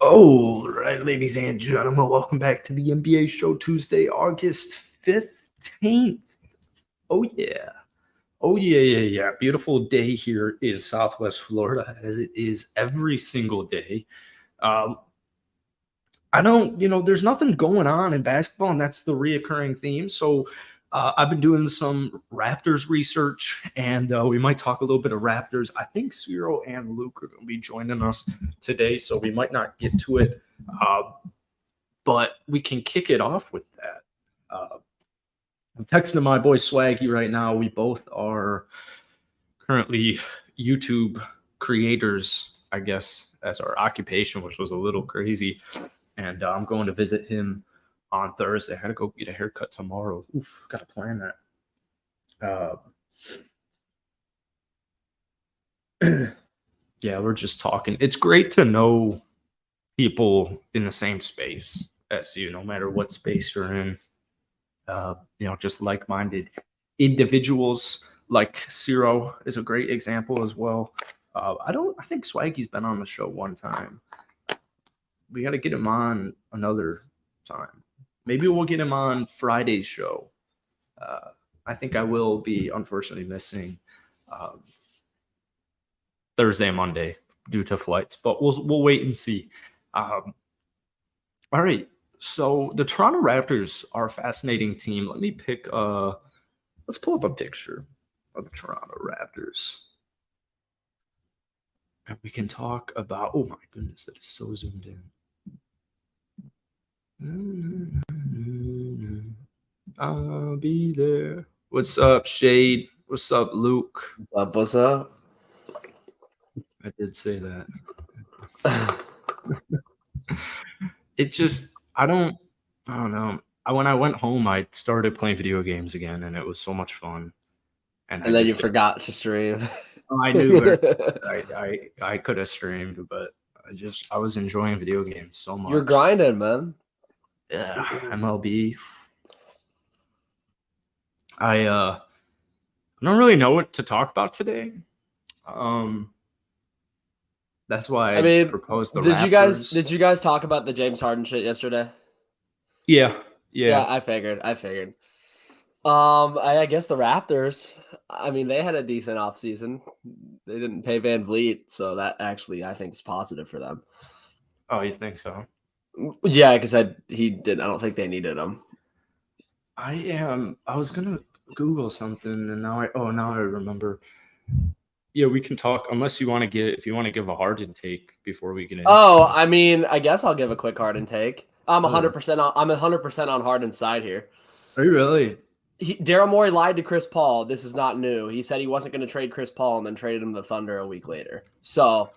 All right, ladies and gentlemen, welcome back to the NBA show Tuesday, August 15th. Oh, yeah. Oh, yeah. Beautiful day here in Southwest Florida, as it is every single day. There's nothing going on in basketball, and that's the reoccurring theme. So I've been doing some Raptors research, and we might talk a little bit of Raptors. I think Cyro and Luke are going to be joining us today, so we might not get to it, but we can kick it off with that. I'm texting my boy Swaggy right now. We both are currently YouTube creators, I guess, as our occupation, which was a little crazy. And I'm going to visit him on Thursday. I had to go get a haircut tomorrow. Oof, got to plan that. Yeah, we're just talking. It's great to know people in the same space as you, no matter what space you're in. Just like-minded individuals. Like Cyro is a great example as well. I think Swaggy's been on the show one time. We got to get him on another time. Maybe we'll get him on Friday's show. I think I will be unfortunately missing Thursday and Monday due to flights, but we'll wait and see. All right. So the Toronto Raptors are a fascinating team. Let me pick let's pull up a picture of the Toronto Raptors. And we can talk about, oh my goodness, that is so zoomed in. I'll be there. What's up, Shade? What's up, Luke? What's up? I did say that. It just, I don't know. When I went home, I started playing video games again, and it was so much fun. And then you forgot to stream. I knew I could have streamed, but I was enjoying video games so much. You're grinding, man. Yeah, MLB. I don't really know what to talk about today. That's why I proposed the Raptors. Did you guys talk about the James Harden shit yesterday? Yeah. I figured. I guess the Raptors, I mean, they had a decent offseason. They didn't pay Van Vliet, so that actually I think is positive for them. Oh, you think so? Yeah, because I don't think they needed him. I was gonna Google something, and now I remember. Yeah, we can talk unless you want to if you want to give a Harden take before we get in. Oh, I mean, I guess I'll give a quick Harden take. I'm 100% on Harden's side here. Are you really? Daryl Morey lied to Chris Paul. This is not new. He said he wasn't going to trade Chris Paul and then traded him to the Thunder a week later. So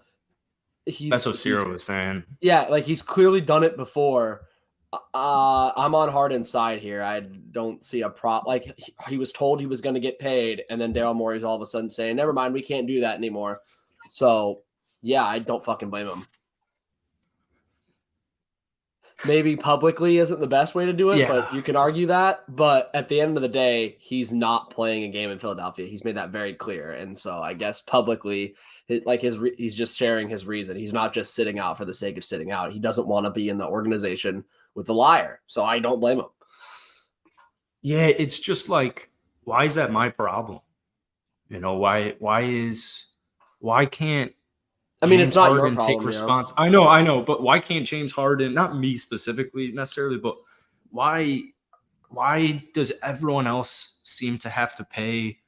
that's what Cyro was saying. Yeah, like he's clearly done it before. I'm on Harden's side here. I don't see a Like he was told he was going to get paid, and then Daryl Morey's all of a sudden saying, "Never mind, we can't do that anymore." So yeah, I don't fucking blame him. Maybe publicly isn't the best way to do it, but you can argue that. But at the end of the day, he's not playing a game in Philadelphia. He's made that very clear, and so I guess publicly, he's just sharing his reason. He's not just sitting out for the sake of sitting out. He doesn't want to be in the organization with the liar. So I don't blame him. Yeah, it's just like, why is that my problem? Why can't it's not Harden your problem, take response? I know, but why can't James Harden, not me specifically necessarily, but why does everyone else seem to have to pay,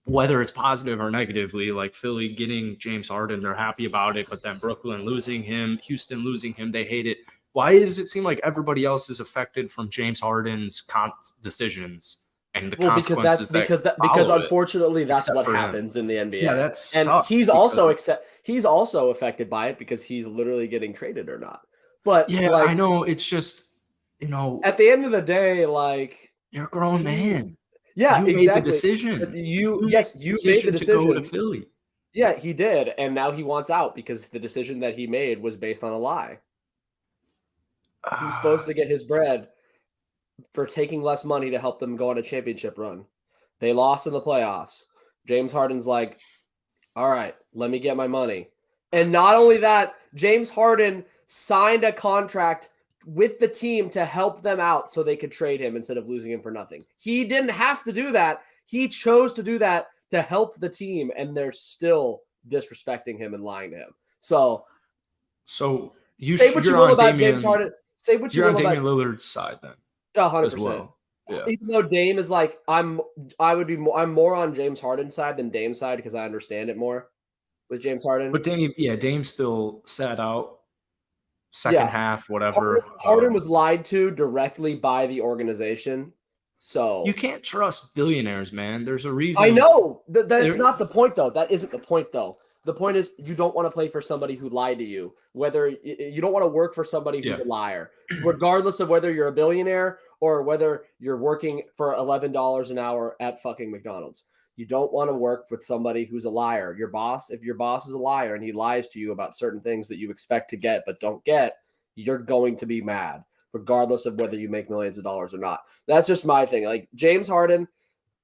whether it's positive or negatively? Like Philly getting James Harden, they're happy about it, but then Brooklyn losing him, Houston losing him, they hate it. Why does it seem like everybody else is affected from James Harden's decisions and the consequences? Because unfortunately that's what happens in the NBA. Yeah, that's and he's also affected by it because he's literally getting traded or not. But yeah, I know, it's just at the end of the day, like, you're a grown man. Yeah, you exactly. Made the decision. You made the decision to go to Philly. Yeah, he did, and now he wants out because the decision that he made was based on a lie. He was supposed to get his bread for taking less money to help them go on a championship run. They lost in the playoffs. James Harden's like, all right, let me get my money. And not only that, James Harden signed a contract with the team to help them out so they could trade him instead of losing him for nothing. He didn't have to do that. He chose to do that to help the team, and they're still disrespecting him and lying to him. So say what you will about James Harden. Say what you will about Damian Lillard's side then. 100%. Well. Yeah. Even though Dame is like, I'm more on James Harden's side than Dame's side because I understand it more with James Harden. But Dame still sat out second half, whatever. Harden was lied to directly by the organization. So you can't trust billionaires, man. There's a reason. I know that's not the point, though. That isn't the point, though. The point is you don't want to play for somebody who lied to you. Whether you don't want to work for somebody who's a liar, regardless of whether you're a billionaire or whether you're working for $11 an hour at fucking McDonald's. You don't want to work with somebody who's a liar. Your boss, if your boss is a liar and he lies to you about certain things that you expect to get but don't get, you're going to be mad, regardless of whether you make millions of dollars or not. That's just my thing. Like James Harden,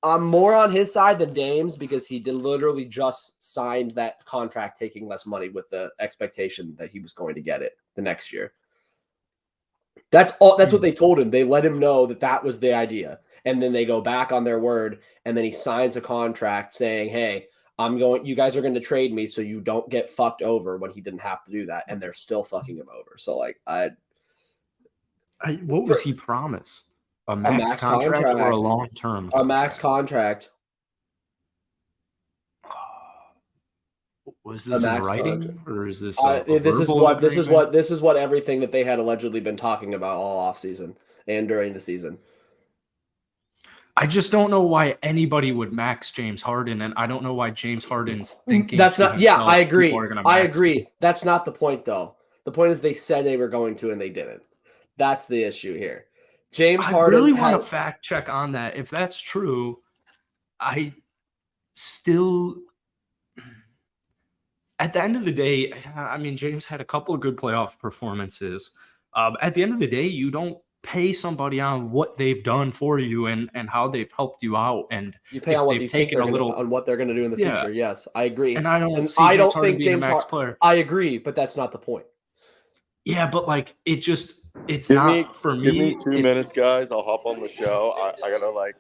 I'm more on his side than Dame's because he did literally just signed that contract taking less money with the expectation that he was going to get it the next year. That's all. That's what they told him. They let him know that was the idea. And then they go back on their word, and then he signs a contract saying, hey, you guys are going to trade me so you don't get fucked over when he didn't have to do that. And they're still fucking him over. So like, what was he promised? A max contract or a long-term? A max contract. Was this in writing or is this this is what everything that they had allegedly been talking about all offseason and during the season. I just don't know why anybody would max James Harden, and I don't know why James Harden's thinking that's not. Yeah, I agree. I agree. That's not the point, though. The point is they said they were going to, and they didn't. That's the issue here. James Harden. I really want to fact check on that. If that's true, I still. At the end of the day, I mean, James had a couple of good playoff performances. At the end of the day, you don't pay somebody on what they've done for you and how they've helped you out, and you pay on what they've taken on what they're going to do in the future. Yes, I agree. And I don't think James Harden player. I agree, but that's not the point. Yeah, but like it's not for me. Give me 2 minutes, guys. I'll hop on the show. I gotta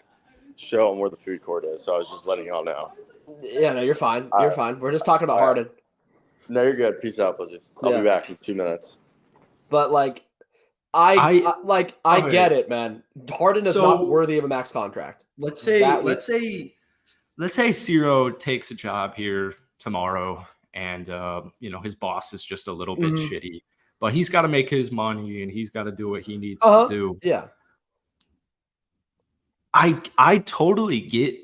show them where the food court is. So I was just letting y'all know. Yeah, no, you're fine. You're fine. We're just talking about Harden. No, you're good. Peace out, Blizzards. I'll be back in 2 minutes. But I get it, man. Harden is not worthy of a max contract. Let's say Cyro takes a job here tomorrow, and his boss is just a little bit shitty, but he's got to make his money and he's got to do what he needs to do. Yeah, I totally get.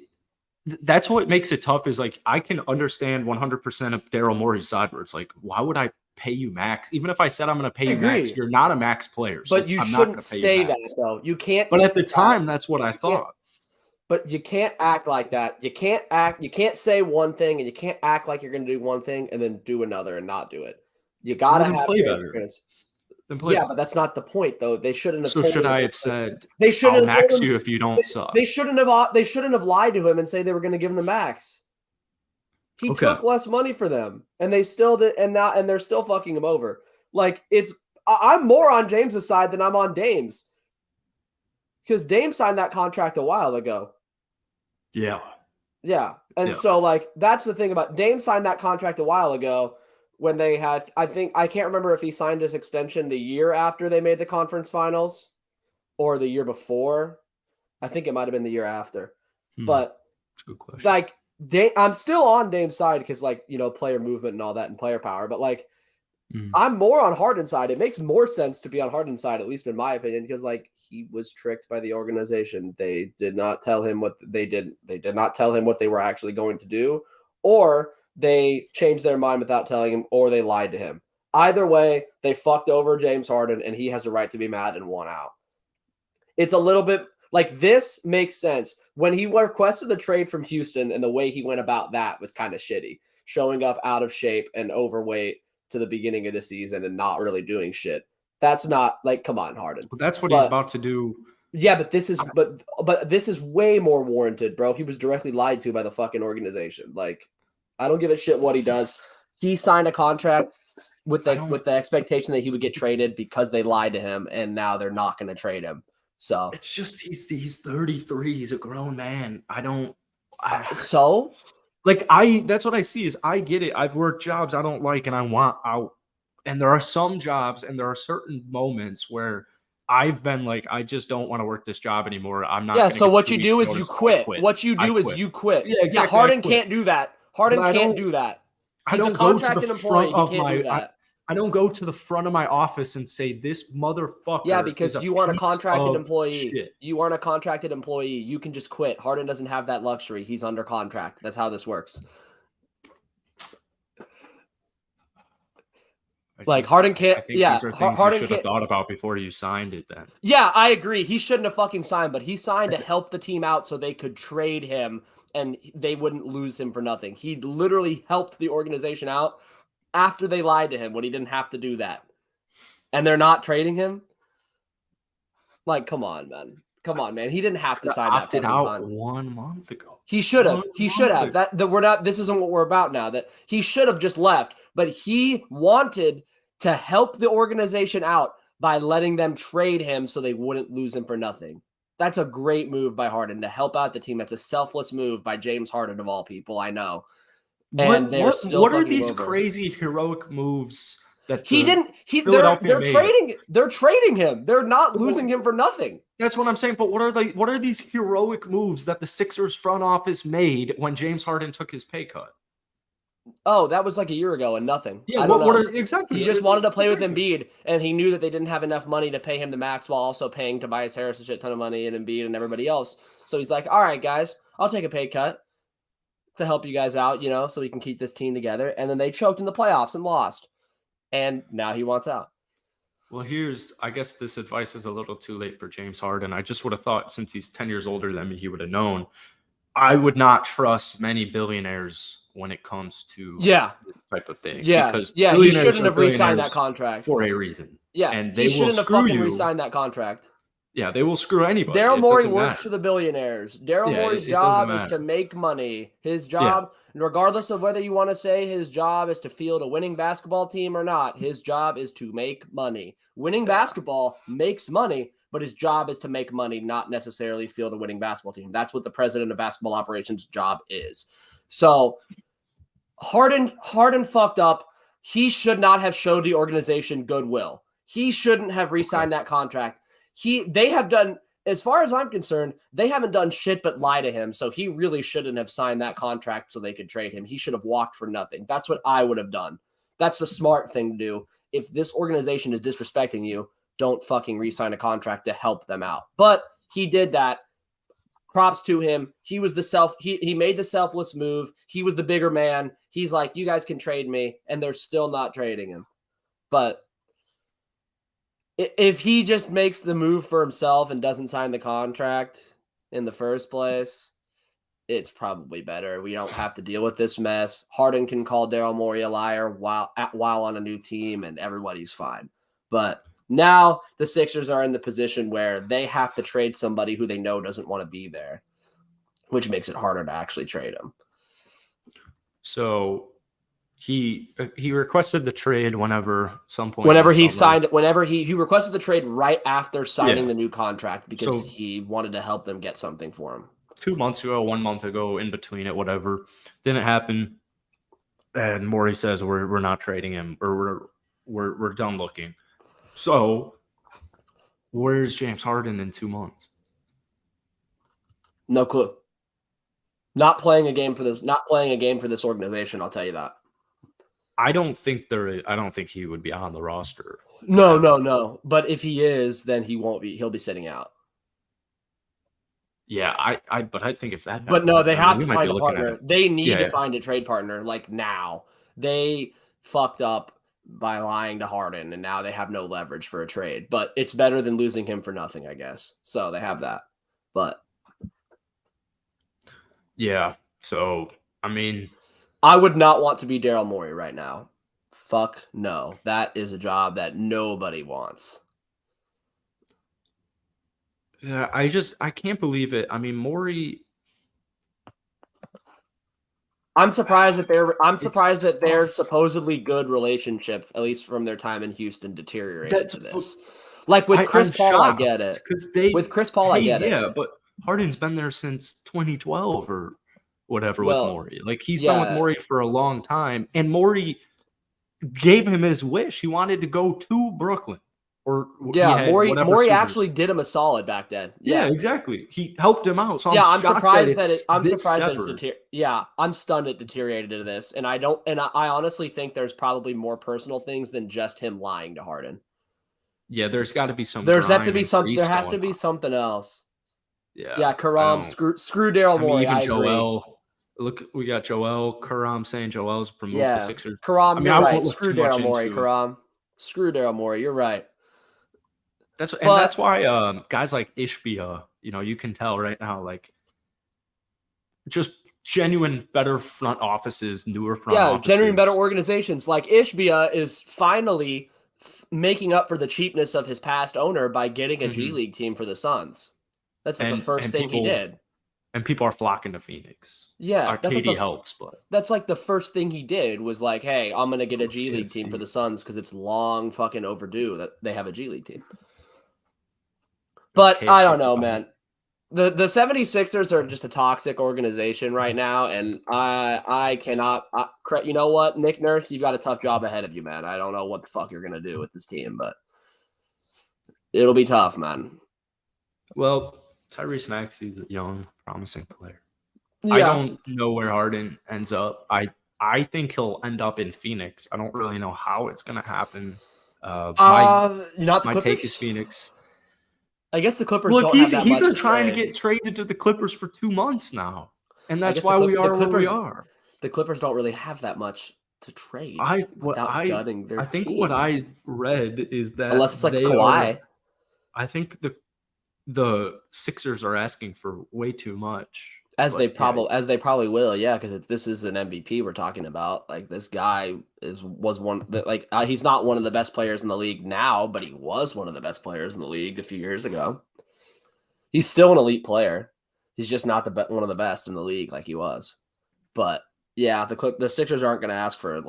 That's what makes it tough. Is like I can understand 100% of Daryl Morey's side where it's like, why would I pay you max? Even if I said I'm going to pay you max, you're not a max player. So but you shouldn't say that, though. You can't. But at the time, that's what I thought. But you can't act like that. You can't say one thing and you can't act like you're going to do one thing and then do another and not do it. You got to have transparency. Yeah, but that's not the point, though. They shouldn't have. So should I have said? They shouldn't have max you if you don't suck. They shouldn't have lied to him and say they were going to give him the max. He took less money for them, and they still did, and they're still fucking him over. Like I'm more on James's side than I'm on Dame's, because Dame signed that contract a while ago. Yeah. So that's the thing about Dame signed that contract a while ago. When they had, I can't remember if he signed his extension the year after they made the conference finals or the year before. I think it might have been the year after. But that's a good question. I'm still on Dame's side because player movement and all that and player power. But I'm more on Harden's side. It makes more sense to be on Harden's side, at least in my opinion, because he was tricked by the organization. They did not tell him what they did. They did not tell him what they were actually going to do, or they changed their mind without telling him, or they lied to him. Either way, they fucked over James Harden, and he has a right to be mad and want out. It's a little bit this makes sense. When he requested the trade from Houston and the way he went about that was kind of shitty, showing up out of shape and overweight to the beginning of the season and not really doing shit. That's not come on, Harden. But that's what he's about to do. Yeah, but this is way more warranted, bro. He was directly lied to by the fucking organization. I don't give a shit what he does. he signed a contract with the expectation that he would get traded because they lied to him, and now they're not going to trade him. So it's just he's 33. He's a grown man. So that's what I see is I get it. I've worked jobs I don't like and I want out. And there are some jobs and there are certain moments where I've been like, I just don't want to work this job anymore. I'm not. Yeah. So what you do is you quit. What you do is you quit. Yeah, exactly. Yeah, Harden can't do that. Harden can't do that. He's a contracted employee. He can't do that. I don't go to the front of my office and say this motherfucker. Yeah, because you aren't a contracted employee. Shit. You aren't a contracted employee. You can just quit. Harden doesn't have that luxury. He's under contract. That's how this works. Harden can't. I think these are things Harden you should have thought about before you signed it. Then. Yeah, I agree. He shouldn't have fucking signed, but he signed to help the team out so they could trade him and they wouldn't lose him for nothing. He literally helped the organization out after they lied to him when he didn't have to do that. And they're not trading him? Like, come on, man. Come on, man. He didn't have to sign that fucking out 1 month ago. He should have. He should have. This isn't what we're about now. That he should have just left, but he wanted to help the organization out by letting them trade him so they wouldn't lose him for nothing. That's a great move by Harden to help out the team. That's a selfless move by James Harden of all people, I know. And what are these crazy heroic moves that they're trading him. They're not losing him for nothing. That's what I'm saying. But what are these heroic moves that the Sixers front office made when James Harden took his pay cut? Oh, that was like a year ago and nothing. Yeah, exactly? He just wanted to play with Embiid, and he knew that they didn't have enough money to pay him the max while also paying Tobias Harris a shit ton of money and Embiid and everybody else. So he's like, all right, guys, I'll take a pay cut to help you guys out, so we can keep this team together. And then they choked in the playoffs and lost. And now he wants out. Well, I guess this advice is a little too late for James Harden. I just would have thought since he's 10 years older than me, he would have known. I would not trust many billionaires when it comes to this type of thing. Yeah, because he shouldn't have re-signed that contract for a reason. Yeah, and they shouldn't have fucking re-signed that contract. Yeah, they will screw anybody. Daryl Morey works for the billionaires. Daryl Morey's job is to make money. His job, regardless of whether you want to say his job is to field a winning basketball team or not, his job is to make money. Winning basketball makes money, but his job is to make money, not necessarily field a winning basketball team. That's what the president of basketball operations job is. So Harden fucked up. He should not have showed the organization goodwill. He shouldn't have re-signed that contract. They have done, as far as I'm concerned, they haven't done shit but lie to him. So he really shouldn't have signed that contract so they could trade him. He should have walked for nothing. That's what I would have done. That's the smart thing to do. If this organization is disrespecting you, don't fucking re-sign a contract to help them out. But he did that. Props to him. He was he made the selfless move. He was the bigger man. He's like, you guys can trade me, and they're still not trading him. But if he just makes the move for himself and doesn't sign the contract in the first place, it's probably better. We don't have to deal with this mess. Harden can call Daryl Morey a liar while on a new team, and everybody's fine. But now the Sixers are in the position where they have to trade somebody who they know doesn't want to be there, which makes it harder to actually trade him. So he requested the trade whenever he requested the trade right after signing the new contract because he wanted to help them get something for him. 2 months ago, 1 month ago, in between it, whatever, didn't happen. And Morey says we're not trading him, or we're done looking. So where's James Harden in 2 months? No clue. Not playing a game for this organization, I'll tell you that. I don't think he would be on the roster. No. But if he is, then he won't be. He'll be sitting out. Yeah, but I think if that. But no, they have to find a partner. They need to find a trade partner like now. They fucked up by lying to Harden, and now they have no leverage for a trade. But it's better than losing him for nothing, I guess. So they have that. But yeah, so I mean, I would not want to be Daryl Morey right now. Fuck no. That is a job that nobody wants. Yeah, I can't believe it. I mean, Morey, I'm surprised that their supposedly good relationship, at least from their time in Houston, deteriorated to this. Like with Chris Paul, I get it. With Chris Paul, I get it. Yeah, but Harden's been there since 2012 or whatever with Morey. Like he's been with Morey for a long time, and Morey gave him his wish. He wanted to go to Brooklyn. Morey actually did him a solid back then. Yeah, exactly. He helped him out. So I'm surprised that I'm stunned it deteriorated to this. And I honestly think there's probably more personal things than just him lying to Harden. Yeah, there's got to be some. There has to be something else. Yeah, Karam, screw Daryl Morey. Even Joel. Look, we got Joel Karam saying Joel's promoted the Sixers. Karam, you're right. Screw Daryl Morey, Karam. Screw Daryl Morey. You're right. That's why guys like Ishbia, you can tell right now, like just genuine better front offices, newer front offices. Yeah, genuine better organizations. Like Ishbia is finally making up for the cheapness of his past owner by getting a G League team for the Suns. That's like the first thing he did. And people are flocking to Phoenix. Yeah, KD helps, but that's like the first thing he did was like, hey, I'm gonna get a G League team for the Suns because it's long fucking overdue that they have a G League team. But I don't know, man. The 76ers are just a toxic organization right now, and I cannot. You know what, Nick Nurse, you've got a tough job ahead of you, man. I don't know what the fuck you're gonna do with this team, but it'll be tough, man. Well, Tyrese Maxey's a young, promising player. Yeah. I don't know where Harden ends up. I think he'll end up in Phoenix. I don't really know how it's gonna happen. My take is Phoenix. I guess the Clippers don't have that much. He's been trying to get traded to the Clippers for 2 months now, and that's why we are where we are. The Clippers don't really have that much to trade. I think what I read is that unless it's like Kawhi, I think the Sixers are asking for way too much. As they probably will, yeah, because this is an MVP we're talking about. Like this guy was one like he's not one of the best players in the league now, but he was one of the best players in the league a few years ago. He's still an elite player. He's just not one of the best in the league like he was. But yeah, the Sixers aren't going to ask for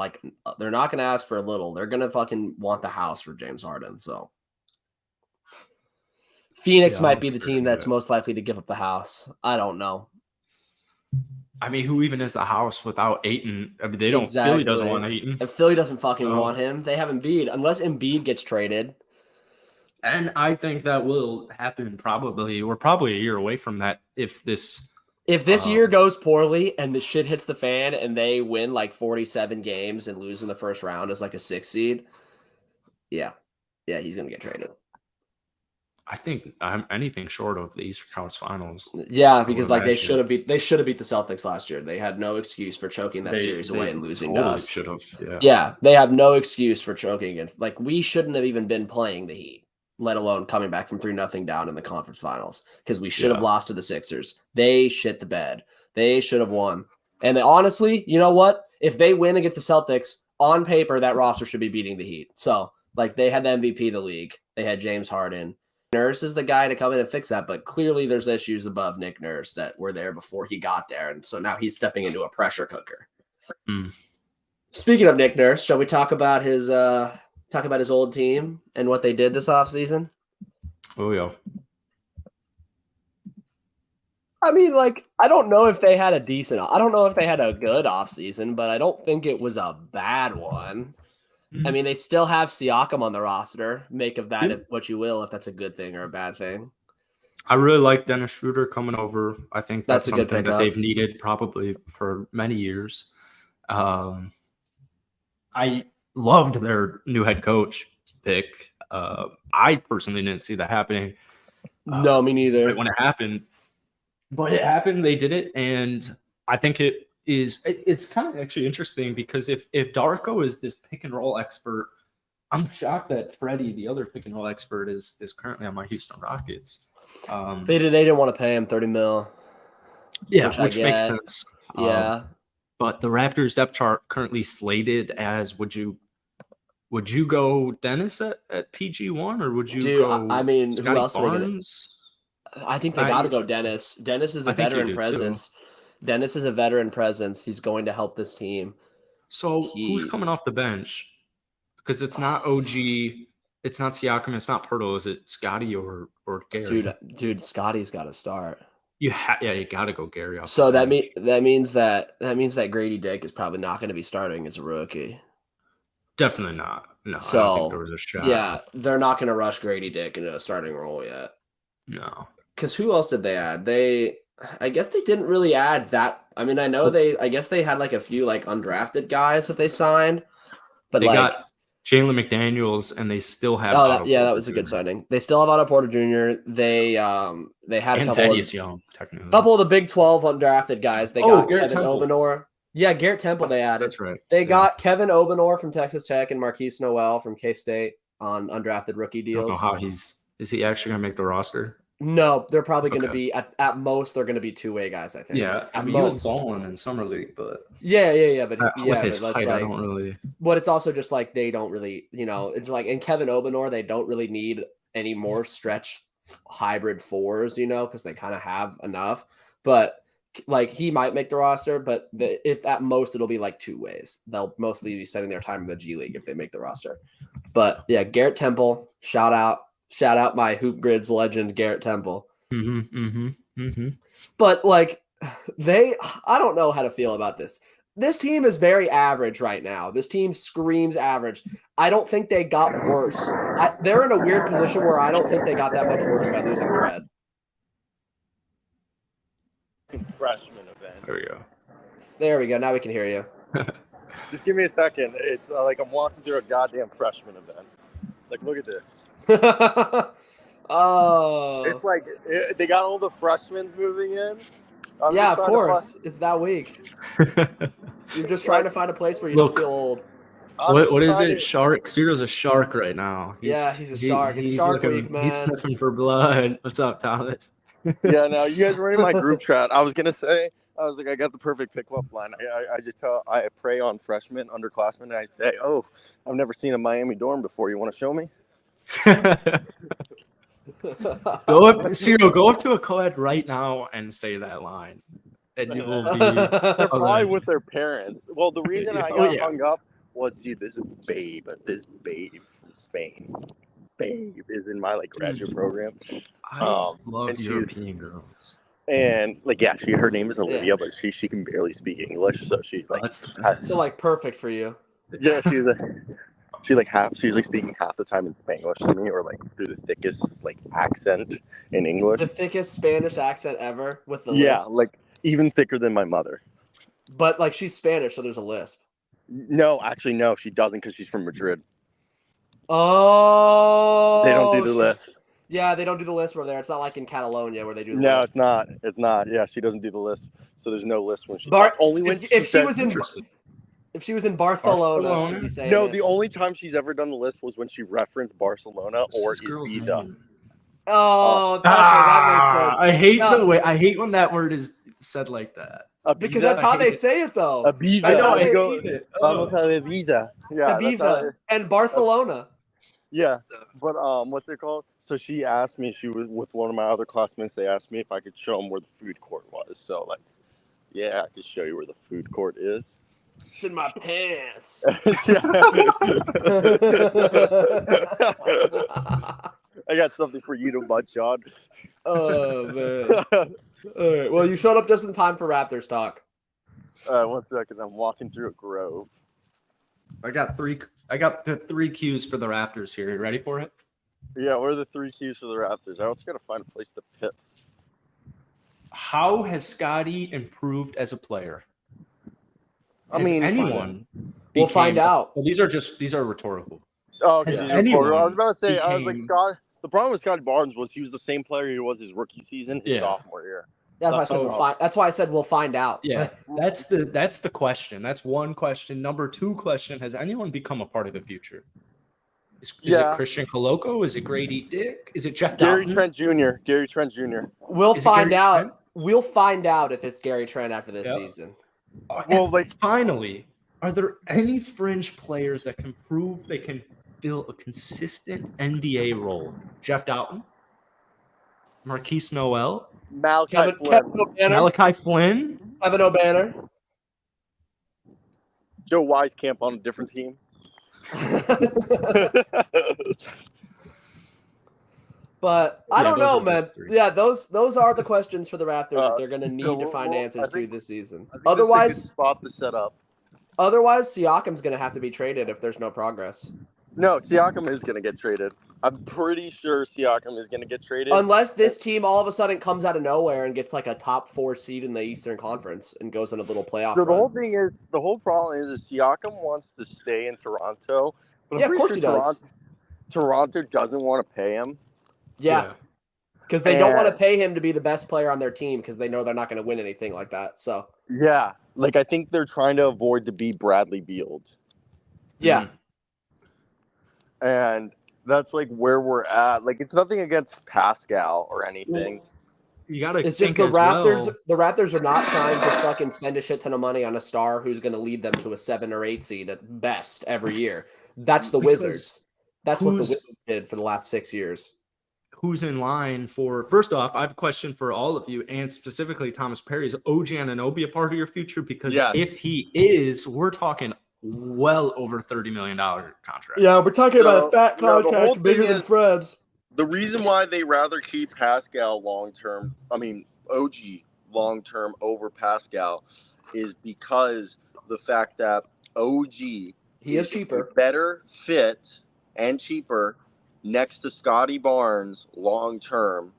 they're not going to ask for a little. They're going to fucking want the house for James Harden. So Phoenix might be the team that's most likely to give up the house. I don't know. I mean, who even is the house without Ayton? I mean, they don't. Exactly. Philly doesn't want Ayton. If Philly doesn't fucking want him, they have Embiid. Unless Embiid gets traded. And I think that will happen probably. We're probably a year away from that if this year goes poorly and the shit hits the fan and they win like 47 games and lose in the first round as like a 6 seed. Yeah, he's going to get traded. I think I'm anything short of the Eastern Conference Finals. Yeah, because like they should have beat the Celtics last year. They had no excuse for choking that series away and losing to us. Should have. Yeah, they have no excuse for choking against. Like we shouldn't have even been playing the Heat, let alone coming back from 3-0 down in the conference finals because we should have lost to the Sixers. They shit the bed. They should have won. And honestly, you know what? If they win against the Celtics, on paper that roster should be beating the Heat. So like they had the MVP of the league. They had James Harden. Nurse is the guy to come in and fix that, but clearly there's issues above Nick Nurse that were there before he got there, and so now he's stepping into a pressure cooker. Speaking of Nick Nurse, shall we talk about his old team and what they did this offseason? Oh yeah. I mean, like, I don't know if they had a good offseason, but I don't think it was a bad one. I mean, they still have Siakam on the roster. Make of that what you will, if that's a good thing or a bad thing. I really like Dennis Schroeder coming over. I think that's something that they've needed probably for many years. I loved their new head coach pick. I personally didn't see that happening. No, me neither. Right when it happened. But it happened. They did it. And I think it's kind of actually interesting because if Darko is this pick and roll expert, I'm shocked that Freddie, the other pick and roll expert, is currently on my Houston Rockets. They didn't want to pay him $30 million. Yeah, which makes sense. Yeah. But the Raptors depth chart currently slated as would you go Dennis at PG1 or would you go I mean, Scotty who else Barnes? I think they got to go Dennis. Dennis is a veteran presence. Dennis is a veteran presence. He's going to help this team. So who's coming off the bench? Because it's not OG, it's not Siakam, it's not Pirtle. Is it Scotty or Gary? Dude, Scotty's got to start. You got to go Gary off. So that means that Grady Dick is probably not going to be starting as a rookie. Definitely not. No, so, I don't think there was a shot. Yeah, they're not going to rush Grady Dick into a starting role yet. No. Because who else did they add? I guess they didn't really add that. I mean, I guess they had like a few like undrafted guys that they signed, but they like got Jalen McDaniels, and they still have. That was a good signing. They still have Otto Porter Jr. They had a couple Thaddeus Young, technically. Couple of the Big 12 undrafted guys. They got Garrett Kevin Temple. Obanor. Yeah, Garrett Temple they added. That's right. They got Kevin Obanor from Texas Tech and Marquise Noel from K-State on undrafted rookie deals. I don't know how is he actually going to make the roster? No, they're probably going to be at most they're going to be two-way guys, I think. Yeah, at he was balling in summer league, but but with his height, like, I don't really. But it's also just like they don't really, it's like in Kevin Obanor they don't really need any more stretch hybrid fours, because they kind of have enough. But like he might make the roster, but if at most it'll be like two ways. They'll mostly be spending their time in the G League if they make the roster. But yeah, Garrett Temple, shout out my Hoop Grids legend Garrett Temple. But like I don't know how to feel about this. This team is very average right now. This team screams average. I don't think they got worse. They're in a weird position where I don't think they got that much worse by losing Fred. Freshman event. There we go. Now we can hear you. Just give me a second. It's like I'm walking through a goddamn freshman event. Like, look at this. Oh. It's like they got all the freshmen moving in. Yeah, of course. It's that week. You're just trying to find a place where you don't feel old. What is it? Shark? Cyro's a shark right now. He's a shark. It's Shark Week, man. He's sniffing for blood. What's up, Thomas? Yeah, no, you guys were in my group chat. I was gonna say, I was like, I got the perfect pick-up line. I prey on freshmen, underclassmen, and I say, oh, I've never seen a Miami dorm before. You want to show me? Go up to a co-ed right now and say that line, and you will be. They're probably with their parents. Well, the reason I got hung up was, see, this babe from Spain. Babe is in my graduate program. I love European girls. And her name is Olivia, but she can barely speak English, so she's perfect for you. Yeah, she's speaking half the time in Spanglish to me, or through the thickest accent in English. The thickest Spanish accent ever with the lisp. Even thicker than my mother. But she's Spanish, so there's a lisp. No, actually, no, she doesn't because she's from Madrid. Oh, they don't do the lisp. Yeah, they don't do the lisp over there. It's not like in Catalonia where they do the lisp. It's not. It's not. Yeah, she doesn't do the lisp. So there's no lisp when she If she was in Barcelona, she'd be saying the only time she's ever done the lisp was when she referenced Barcelona or Ibiza. Oh, okay, that makes sense. I hate when that word is said like that. Because that's how they say it, though. Ibiza. That's how they go. Ibiza. Yeah. Ibiza and Barcelona. Yeah, but what's it called? So she asked me. She was with one of my other classmates. They asked me if I could show them where the food court was. So yeah, I could show you where the food court is. It's in my pants. I got something for you to munch on. Oh man! All right. Well, you showed up just in time for Raptors talk. 1 second. I'm walking through a grove. I got the 3 cues for the Raptors here. You ready for it? Yeah, what are the 3 cues for the Raptors? I also got to find a place to piss. How has Scotty improved as a player? We'll find out. Well, these are rhetorical. Oh, okay. I was about to say, I was like, Scott. The problem with Scotty Barnes was he was the same player he was his rookie season, his sophomore year. That's why I said we'll find out. Yeah, that's the question. That's one question. Number 2 question: has anyone become a part of the future? Is it Christian Coloco? Is it Grady Dick? Is it Jeff Gary Doughton? Trent Jr. We'll find out. We'll find out if it's Gary Trent after this season. Well, finally, are there any fringe players that can prove they can fill a consistent NBA role? Jeff Doughton? Marquise Noel, Malachi Flynn, Malachi Flynn, Kevin O'Banner. Joe Wieskamp on a different team. But I don't know, man. Yeah, those are the questions for the Raptors that they're going to need to find answers to this season. Otherwise, spot to set up. Otherwise, Siakam's going to have to be traded if there's no progress. No, Siakam is going to get traded. I'm pretty sure Siakam is going to get traded. Unless this team all of a sudden comes out of nowhere and gets like a top 4 seed in the Eastern Conference and goes on a little playoff run. The whole problem is Siakam wants to stay in Toronto. But yeah, of course he does. Toronto doesn't want to pay him. Yeah. Because they don't want to pay him to be the best player on their team because they know they're not going to win anything like that. So yeah, like I think they're trying to avoid to be Bradley Beal. Yeah. And that's like where we're at. Like it's nothing against Pascal or anything. You gotta. It's just the Raptors. Well. The Raptors are not trying to fucking spend a shit ton of money on a star who's going to lead them to a 7 or 8 seed at best every year. That's the Wizards. That's what the Wizards did for the last 6 years. Who's in line for? First off, I have a question for all of you, and specifically Thomas Perry. Is OG Anunoby a part of your future? Because if he is, we're talking well over $30 million contract. Yeah, we're talking about a fat contract bigger than Fred's. The reason why they rather keep Pascal long-term, OG long-term over Pascal is because the fact that OG is cheaper, better fit and cheaper next to Scotty Barnes long-term.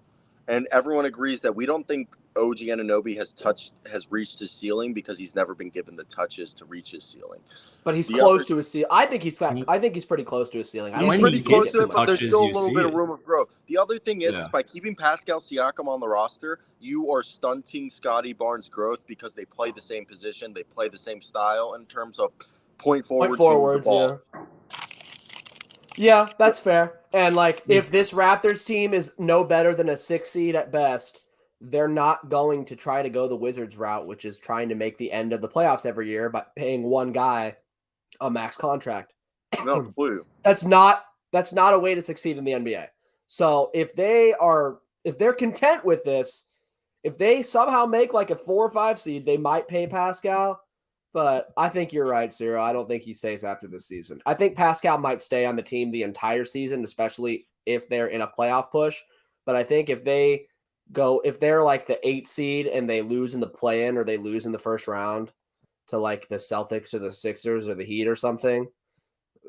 And everyone agrees that we don't think OG Anunoby has reached his ceiling because he's never been given the touches to reach his ceiling. But he's close to his ceiling. I think he's fat. I think he's pretty close to his ceiling. He's pretty close to it, but there's still a little bit of room of growth. The other thing is by keeping Pascal Siakam on the roster, you are stunting Scotty Barnes' growth because they play the same position, they play the same style in terms of point forwards. Yeah, that's fair. And if this Raptors team is no better than a 6 seed at best, they're not going to try to go the Wizards route, which is trying to make the end of the playoffs every year by paying one guy a max contract. No clue. That's not a way to succeed in the NBA. So if they're content with this, if they somehow make a 4 or 5 seed, they might pay Pascal. But I think you're right, Cyro. I don't think he stays after this season. I think Pascal might stay on the team the entire season, especially if they're in a playoff push. But I think if they're the 8 seed and they lose in the play-in or they lose in the first round to the Celtics or the Sixers or the Heat or something,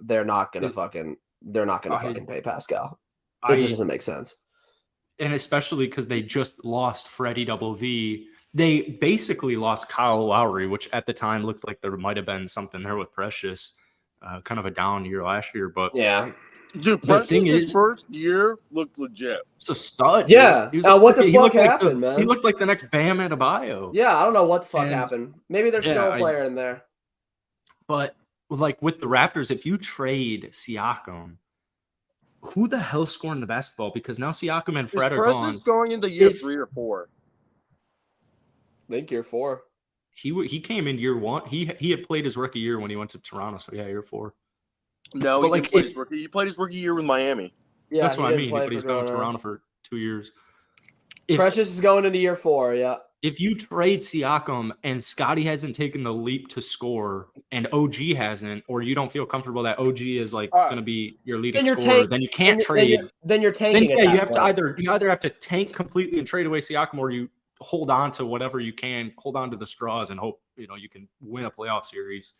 they're not gonna fucking pay Pascal. It just doesn't make sense. And especially because they just lost Freddie Double V. They basically lost Kyle Lowry, which at the time looked like there might have been something there with Precious. Kind of a down year last year, but yeah. Dude, Precious' first year looked legit. It's a stud. Yeah. What the fuck happened, man? He looked like the next Bam Adebayo. Yeah, I don't know what the fuck happened. Maybe there's still a player in there. But with the Raptors, if you trade Siakam, who the hell's scoring the basketball? Because now Siakam and Fred are gone. Precious going into year 3 or 4? I think year 4. He came in year 1. He had played his rookie year when he went to Toronto. So yeah, year 4. No, he played his rookie year with Miami. Yeah, that's what I mean. But he's been in Toronto for 2 years. Precious is going into year 4. Yeah. If you trade Siakam and Scotty hasn't taken the leap to score and OG hasn't, or you don't feel comfortable that OG is going to be your leading scorer, then you can't trade. Then you're tanking. Then you have to either have to tank completely and trade away Siakam, or you hold on to whatever you can, hold on to the straws and hope you can win a playoff series.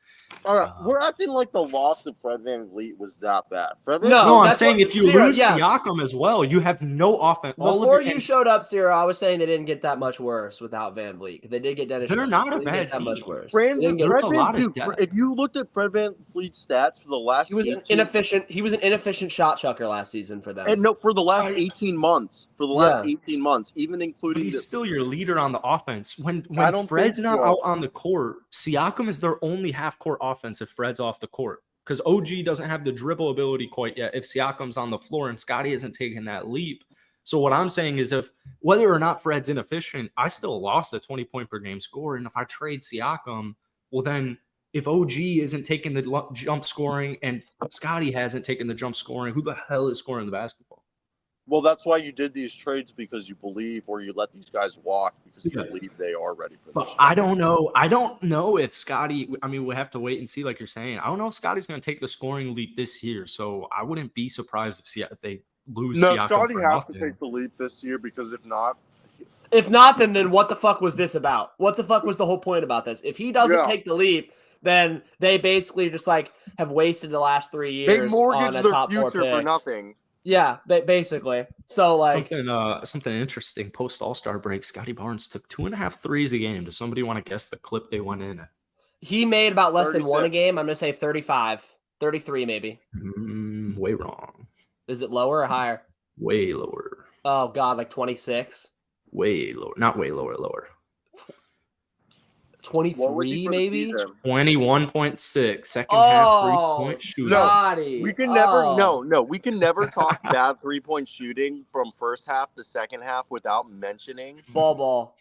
All right, we're acting like the loss of Fred VanVleet was that bad. No, I'm saying if you lose Siakam as well, you have no offense. Before you showed up, Cyro, I was saying they didn't get that much worse without VanVleet. They did get Dennis. They're not a bad team. Much worse. If you looked at Fred VanVleet's stats for the last, he was inefficient. He was an inefficient shot chucker last season for them. And no, for the last 18 months. For the last 18 months, even including. But he's still your leader on the offense. When Fred's not out on the court, Siakam is their only half-court offense if Fred's off the court. Because OG doesn't have the dribble ability quite yet if Siakam's on the floor and Scotty hasn't taken that leap. So what I'm saying is whether or not Fred's inefficient, I still lost a 20-point per game score. And if I trade Siakam, well then if OG isn't taking the jump scoring and Scotty hasn't taken the jump scoring, who the hell is scoring the basketball? Well, that's why you did these trades, because you believe, or you let these guys walk because you believe they are ready for this. But I don't know. I don't know if Scotty. I mean, we'll have to wait and see. Like you're saying, I don't know if Scotty's going to take the scoring leap this year. So I wouldn't be surprised if they lose. No, Siakam Scotty for has nothing. to take the leap this year, because if not, then what the fuck was this about? What the fuck was the whole point about this? If he doesn't take the leap, then they basically just like have wasted the last 3 years. They mortgaged on a their top future for pick. nothing. Yeah, basically. So like something interesting. Post All-Star break, Scotty Barnes took 2.5 threes a game. Does somebody want to guess the clip they went in at? He made about less than 36. one a game. I'm gonna say 35, 33 maybe. Way wrong. Is it lower or higher? Way lower. Oh god, like 26. Way lower. Not way lower. Lower. 23 maybe. 21.6. Second half 3-point shooting. Scotty. We can never we can never talk bad 3-point shooting from first half to second half without mentioning Bol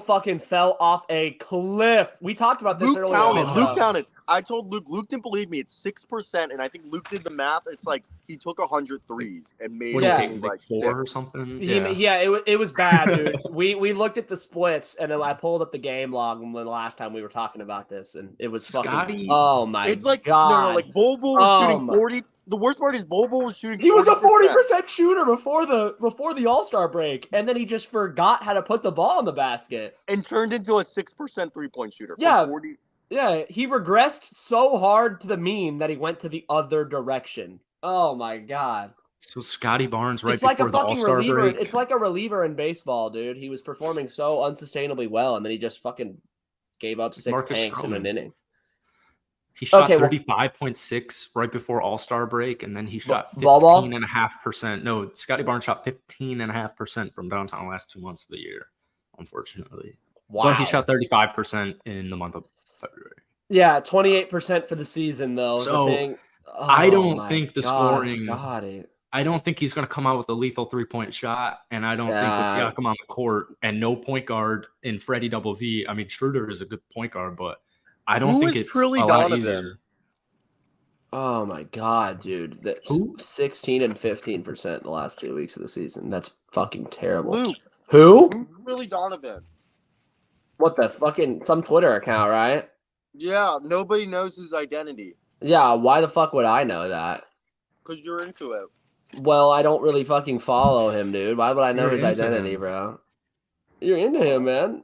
fucking fell off a cliff. We talked about this earlier. Luke counted. I told Luke. Luke didn't believe me. It's 6%, and I think Luke did the math. It's like he took 100 threes and made it like 4 6 or something. It was bad, dude. we looked at the splits, and then I pulled up the game log when the last time we were talking about this, and it was fucking. Scotty, oh my! It's like god! No, like Bol was shooting 40. The worst part is Bol was shooting. He was a 40% shooter before the All-Star break, and then he just forgot how to put the ball in the basket and turned into a 6% 3-point shooter. Yeah. 40. Yeah, he regressed so hard to the mean that he went to the other direction. Oh my god! So Scotty Barnes It's before like a the fucking All-Star reliever. break. It's like a reliever in baseball, dude. He was performing so unsustainably well, and then he just fucking gave up 6 Marcus tanks in an Stroman. inning. He shot 35.6 right before All-Star break, and then he shot 15.5%. No, Scotty Barnes shot 15.5% from downtown the last 2 months of the year, unfortunately. Wow. But he shot 35% in the month of February. Yeah, 28% for the season, though. So I don't think the scoring. Scotty. I don't think he's going to come out with a lethal 3-point shot, and I don't think with Siakam on the court and no point guard in Freddie Double V. I mean, Schroeder is a good point guard, but I don't think it's truly a lot Donovan? easier. Oh my god, dude! That's 16 and 15% the last 2 weeks of the season. That's fucking terrible. Luke. Who? Really Donovan? What the fucking some Twitter account, right? Yeah, nobody knows his identity. Yeah, why the fuck would I know that? Because you're into it. Well, I don't really fucking follow him, dude. Why would I know his identity, bro? You're into him, man.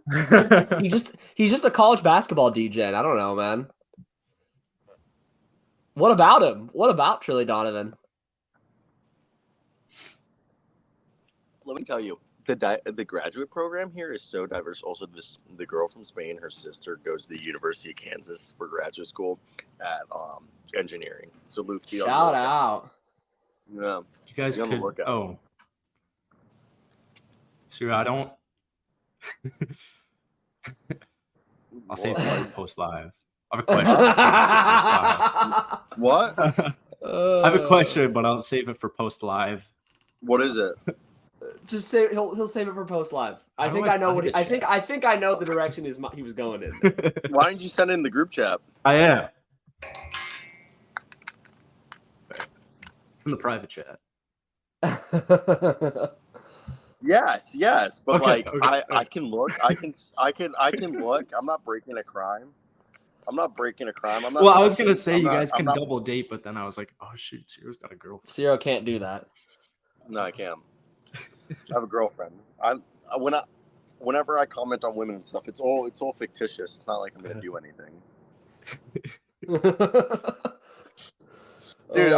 he's just a college basketball DJ. I don't know, man. What about him? What about Trilly Donovan? Let me tell you, the graduate program here is so diverse. Also, the girl from Spain, her sister goes to the University of Kansas for graduate school at engineering. So Luke, shout out. Yeah, you guys could. Oh, so I don't. I'll save it for post live. I have a question. What? I have a question, but I'll save it for post live. What is it? Just say he'll save it for post live. I think I know what I think I know the direction he was going in. Why didn't you send it in the group chat? I am. It's in the private chat. Yes, but okay. I can look. I can look. I'm not breaking a crime. I'm not. Well, I was gonna say you guys can double date, but then I was like, oh shoot, Cyro's got a girlfriend. Cyro can't do that. No, I can't. I have a girlfriend. Whenever I comment on women and stuff, it's all fictitious. It's not like I'm gonna do anything. Dude,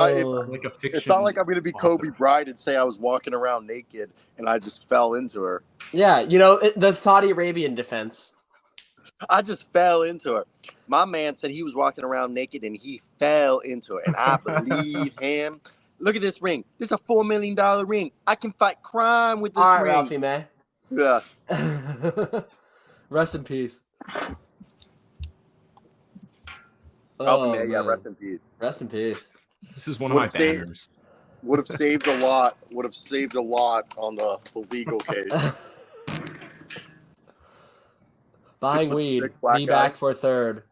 it's not like I'm gonna be Kobe Bryant and say I was walking around naked and I just fell into her. Yeah, the Saudi Arabian defense. I just fell into her. My man said he was walking around naked and he fell into it, and I believe him. Look at this ring. This is a $4 million ring. I can fight crime with this ring. All right, Ralphie, man. Yeah. Rest in peace. Ralphie, man, yeah, rest in peace. Rest in peace. This is one of my banners. Would have saved a lot. Would have saved a lot on the legal case. Buying weed. Be back for third.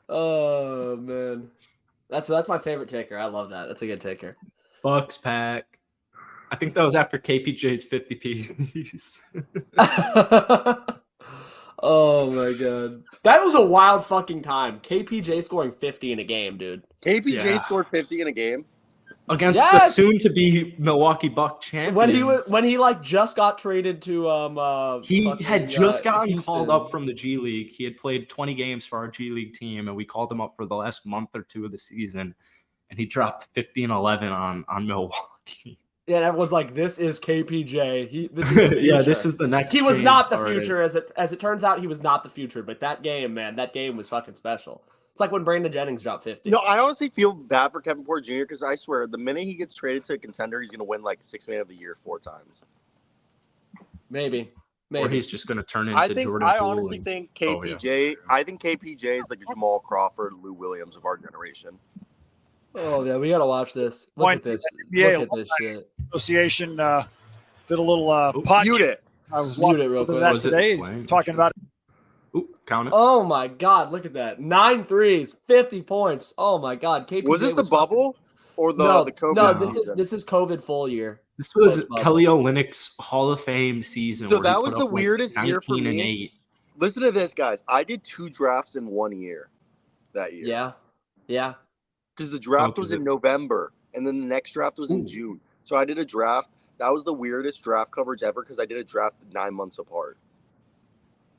Oh man. That's my favorite taker. I love that. That's a good taker. Bucks pack. I think that was after KPJ's 50 piece. Oh my god, that was a wild fucking time. KPJ scoring 50 in a game, dude. KPJ scored 50 in a game against the soon-to-be Milwaukee Bucks champions. When he like just got traded to he had just gotten Houston. called up from the G League. He had played 20 games for our G League team, and we called him up for the last month or two of the season, and he dropped 50 and 11 on Milwaukee. Yeah, and everyone's like, "This is KPJ. This is yeah, this is the next." He was not the future, as it turns out. He was not the future, but that game, man, that game was fucking special. It's like when Brandon Jennings dropped 50. No, I honestly feel bad for Kevin Porter Jr. because I swear, the minute he gets traded to a contender, he's going to win like 6th Man of the Year 4 times. Maybe. Or he's just going to turn into Jordan Poole. I honestly think KPJ. I think KPJ is like a Jamal Crawford, Lou Williams of our generation. Oh yeah, we gotta watch this. Look at this. Look at this shit. Association did a little podcast. Mute it. I was Mute watching it real quick. that today, talking about it. Ooh, count it. Oh my god, look at that. 9 threes, 50 points. Oh my god. KPJ was this the bubble or the COVID? No, season? this is COVID full year. This was Kelly Olynyk's Hall of Fame season. So that was the weirdest year for me. And 8. Listen to this, guys. I did 2 drafts in 1 year that year. Yeah. Yeah. Because the draft was in November, and then the next draft was in June. So I did a draft. That was the weirdest draft coverage ever because I did a draft 9 months apart.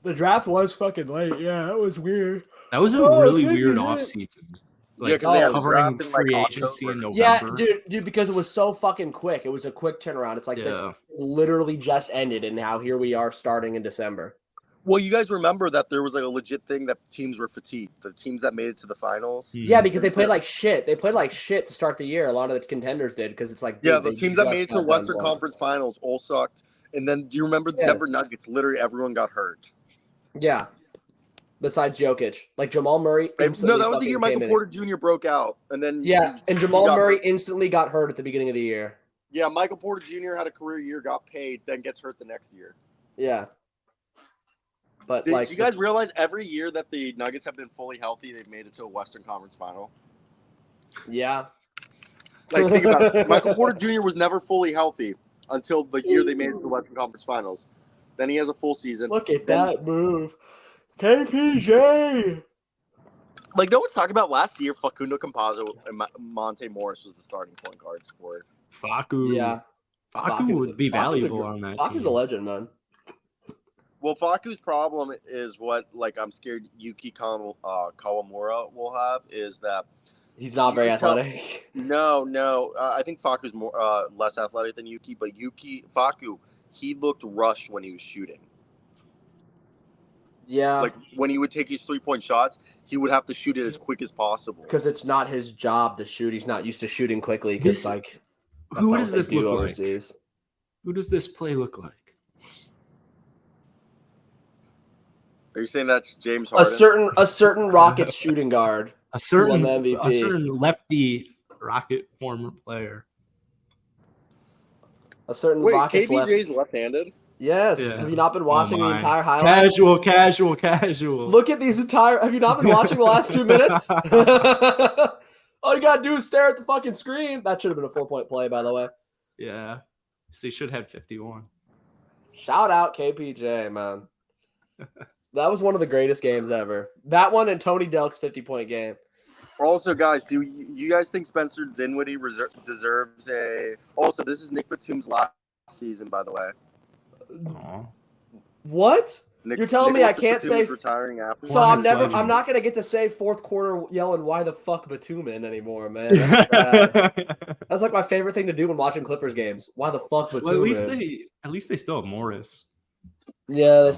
The draft was fucking late. Yeah, that was weird. That was a really weird offseason. Like, yeah, because they had covering free agency in November. Yeah, dude, because it was so fucking quick. It was a quick turnaround. It's like this literally just ended, and now here we are starting in December. Well, you guys remember that there was like a legit thing that teams were fatigued. The teams that made it to the finals. Yeah, because they played like shit. They played like shit to start the year. A lot of the contenders did because it's like the teams that made it to the Western Conference Finals all sucked. And then do you remember the Denver Nuggets? Literally everyone got hurt. Yeah. Besides Jokic, like Jamal Murray. No, that was the year Michael Porter Jr. broke out, and then and Jamal Murray instantly got hurt at the beginning of the year. Yeah, Michael Porter Jr. had a career year, got paid, then gets hurt the next year. Yeah. But did you guys realize every year that the Nuggets have been fully healthy, they've made it to a Western Conference Final? Yeah. Like, think about it. Michael Porter Jr. was never fully healthy until the year they made it to the Western Conference Finals. Then he has a full season. Look at that move. KPJ! Like, no one's talking about last year, Facundo Campazzo and Monte Morris was the starting point guards for it. Facu. Yeah. Facu would be valuable on that team. Facu's a legend, man. Well, Facu's problem is what, like, I'm scared Yuki Kawamura will have is that he's not very athletic. No. I think Facu's more less athletic than Yuki, but Facu, he looked rushed when he was shooting. Yeah. Like, when he would take his 3-point shots, he would have to shoot it as quick as possible. Because it's not his job to shoot. He's not used to shooting quickly. Because, like, who does this look overseas. Like? Who does this play look like? Are you saying that's James Harden? A certain Rockets shooting guard. A certain lefty Rocket former player. A certain Rockets KPJ's left-handed? Yes. Yeah. Have you not been watching the entire highlight? Casual. Look at these entire. Have you not been watching the last 2 minutes? All you gotta do is stare at the fucking screen. That should have been a 4-point play, by the way. Yeah. So he should have 51. Shout out KPJ, man. That was one of the greatest games ever. That one and Tony Delk's 50-point game. Also, guys, do you guys think Spencer Dinwiddie deserves a? Also, this is Nick Batum's last season, by the way. Aww. What? You're telling me I can't say retiring after? So I'm not gonna get to say fourth quarter yelling "Why the fuck Batum" anymore, man. That's like my favorite thing to do when watching Clippers games. Why the fuck Batum? Well, at least they still have Morris. Yeah, they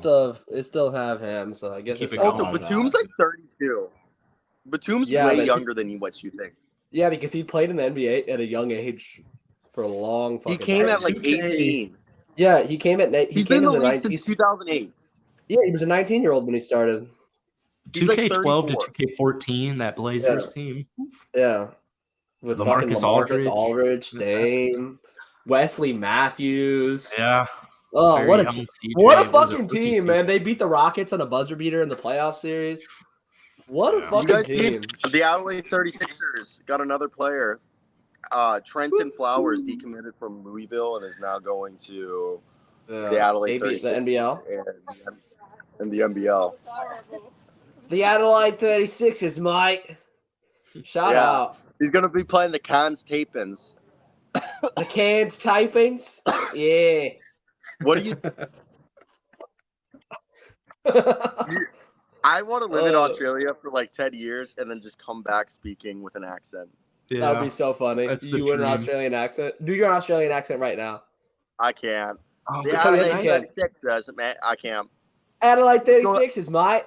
still have him. So I guess Batum's like 32. Batum's way younger than what you think. Yeah, because he played in the NBA at a young age for a long fucking time. He came at like 18. Yeah, he came at He's been in the league since 2008. Yeah, he was a 19-year-old when he started. 2K12 to 2K14, that Blazers team. Yeah. With LaMarcus Aldridge, Dame, Wesley Matthews. Yeah. Oh, what a fucking team, man. They beat the Rockets on a buzzer beater in the playoff series. What a You fucking guys see team. the Adelaide 36ers got another player. Trenton Flowers decommitted from Louisville and is now going to the Adelaide 36ers the NBL. and the NBL. The Adelaide 36ers, mate. Shout Yeah. out. He's going to be playing the Cairns Tapins. The Cairns Tapings? Yeah. What do you? I want to live in Australia for like 10 years and then just come back speaking with an accent. Yeah, that would be so funny. That's the You with an dream. Australian accent? Do your Australian accent right now. I can't. Oh, The Come, yes, you Adelaide can. 36ers, mate. I can't. Adelaide 36ers, mate.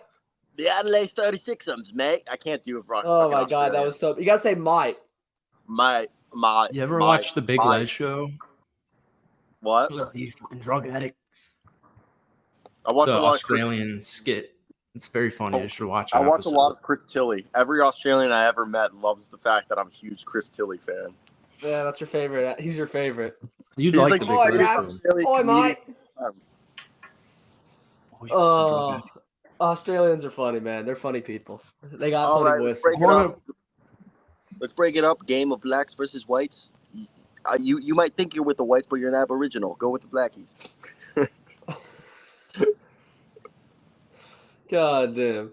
The Adelaide 36ers, mate. I can't do it for Oh fucking my god, that Australian. was so. You gotta say mate. You ever watch the Big Les show? What? Ugh, you fucking drug addict. I watch It's a an lot Australian skit. It's very funny. You should watch it. I watch a lot of Chris Tilley. Every Australian I ever met loves the fact that I'm a huge Chris Tilley fan. Yeah, that's your favorite. He's your favorite. You'd He's like like the the Big greatest Les show. Australian Oi, comedian. mate. Australians are funny, man. They're funny people. They got All funny right, voices. let's break it up. Game of blacks versus whites. You might think you're with the whites, but you're an aboriginal. Go with the blackies. God damn.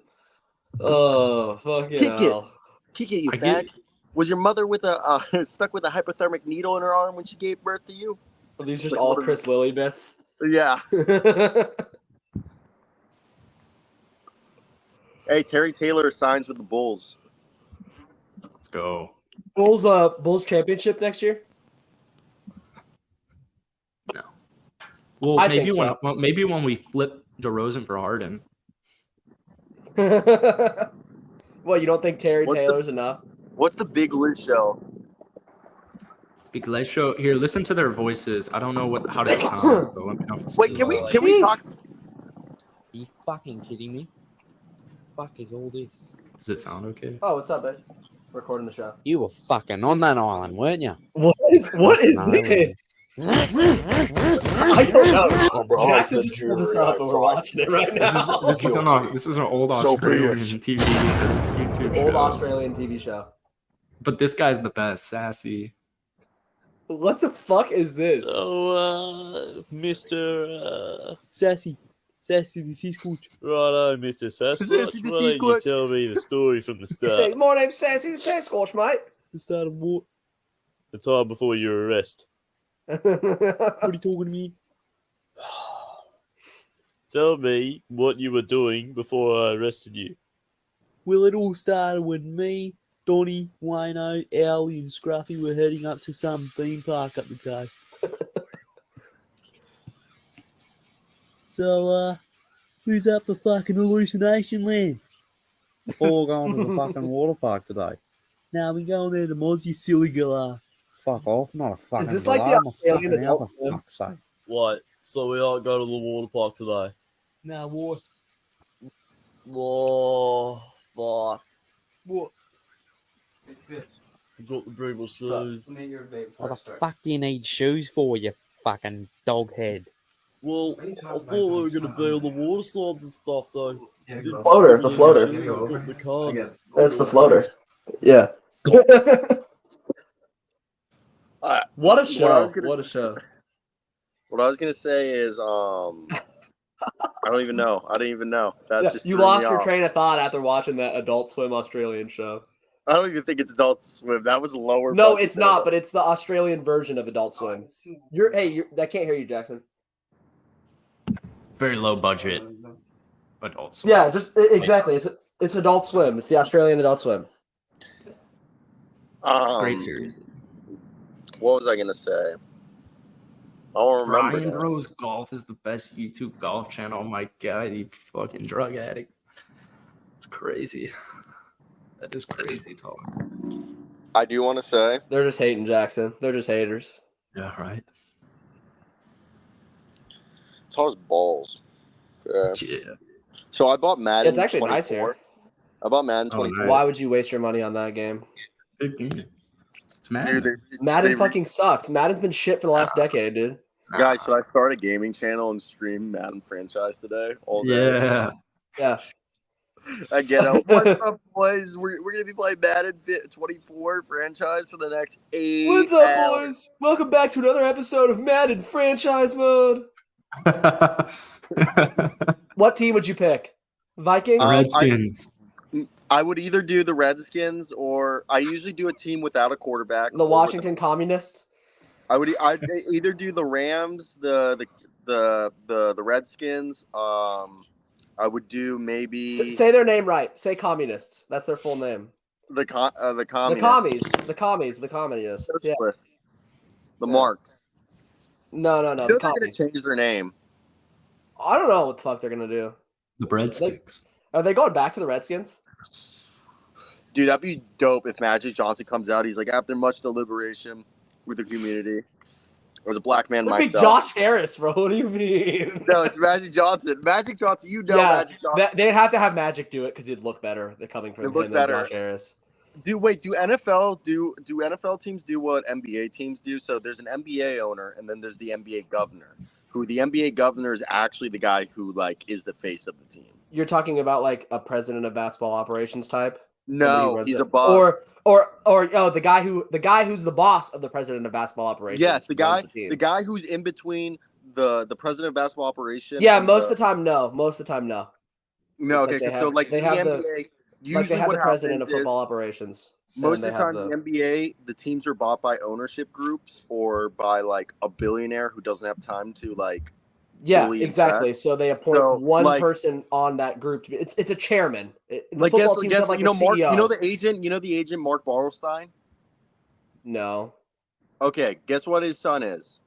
Oh, fucking Kick it. hell. Kick it, you I fag. get- Was your mother with a stuck with a hypothermic needle in her arm when she gave birth to you? Are these just all Chris Lilly bits? Yeah. Hey, Terry Taylor signs with the Bulls. Let's go. Bulls championship next year? Well, I maybe think when so. well, maybe when we flip DeRozan for Harden. Well, you don't think Terry What's the- Taylor's enough? What's the Big Liz show? Big Les show. Here, listen to their voices. I don't know how to sound. So let me know if it's Wait, too can we loud. can we talk? Are you fucking kidding me? Fuck is all this? Does it sound okay? Oh, what's up, man? Recording the show. You were fucking on that island, weren't you? What is No, this? I don't know. Jackson just pulled this up and we're watching it right now. This is an old Australian TV YouTube Old show. Australian TV show. But this guy's the best, sassy. What the fuck is this? So, Mr. Sassy, this is coach. Righto, Mr. Sasquatch. Why don't you tell me the story from the You say, start? my name's Sassy the Sasquatch, mate. The start of what? The time before your arrest. What are you talking to me? Tell me what you were doing before I arrested you. Well, it all started when me, Donnie, Wayno, Owly, and Scruffy were heading up to some theme park up the coast. So, who's up for fucking hallucination land? Before going to the fucking water park today. Now we going there to Moz, you silly galah. Fuck off, not a fucking this like the galah, I'm a Australian fucking adult hell, for swim? fuck's sake. What? So we all go to the water park today? Now what? Oh, fuck. What? Forgot to bring my shoes. What the fuck do you need shoes for, you fucking dog head? Well, I thought we were going to be on the water slides and stuff, so... Floater, the floater. The car. That's the floater. Yeah. What a show. What a show. What I was gonna say is, I don't even know. I didn't even know. That Yeah, just you threw me lost your off. train of thought after watching that Adult Swim Australian show. I don't even think it's Adult Swim. That was lower. No, budget it's than not, but it's the Australian version of Adult Swim. I can't hear you, Jackson. Very low budget adult swim. Yeah, just exactly. It's Adult Swim. It's the Australian Adult Swim. Great series. What was I gonna say? I don't remember. Brian now. Bros Golf is the best YouTube golf channel. Oh my god, you fucking drug addict. It's crazy. That is crazy talk. I do want to say. They're just hating Jackson. They're just haters. Yeah, right. It's hard as balls. Yeah. Yeah. So I bought Madden. It's actually 24. nice here. I bought Madden Oh, 24. nice. Why would you waste your money on that game? Good game. It's mad. Dude, Madden they- fucking sucks. Madden's been shit for the last decade, dude. Guys, should I start a gaming channel and stream Madden franchise today? All day? Yeah. Yeah. I get it. What's up, boys? We're going to be playing Madden 24 franchise for the next 8 What's up, hours. boys? Welcome back to another episode of Madden Franchise Mode. What team would you pick? Vikings? Redskins. I would either do the Redskins or I usually do a team without a quarterback. The Washington Communists? I'd either do the Rams, the Redskins. I would do maybe Say their name right. Say Communists. That's their full name. the The communists. the Communists. Yeah. The Marks. No. They're The going to Communists. change their name. I don't know what the fuck they're gonna do. The breadsticks. Are they going back to the Redskins? Dude, that'd be dope if Magic Johnson comes out. He's like, after much deliberation with the community, as a black man It'd be myself. Josh Harris, bro. What do you mean? No, it's Magic Johnson. Magic Johnson, Magic Johnson. They'd have to have Magic do it because he'd look better. They're coming from him and Josh Harris. Do NFL teams do what NBA teams do? So there's an NBA owner and then there's the NBA governor. Who the NBA governor is actually the guy who like is the face of the team. You're talking about like a president of basketball operations type? No, he's above. Or the guy who's the boss of the president of basketball operations. Yes, the guy who's in between the president of basketball operations. Yeah, most of the time, no. No, okay, so like they the have NBA, usually they have the president of football operations. Most of the time, the NBA, the teams are bought by ownership groups or by like a billionaire who doesn't have time to like. Yeah, exactly. So they appoint one person on that group. It's a chairman. Guess Mark, you know the agent Mark Bartelstein? No. Okay, guess what his son is?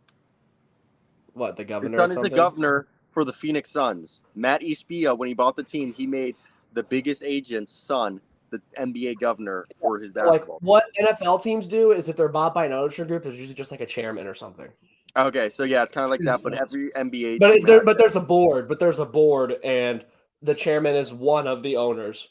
What, the governor? His son is the governor for the Phoenix Suns. Matt Espia, when he bought the team, he made the biggest agent's son the NBA governor for his basketball. Like what NFL teams do is if they're bought by an ownership group, it's usually just like a chairman or something. Okay, so yeah, it's kind of like that, but every NBA. But there's a board, and the chairman is one of the owners.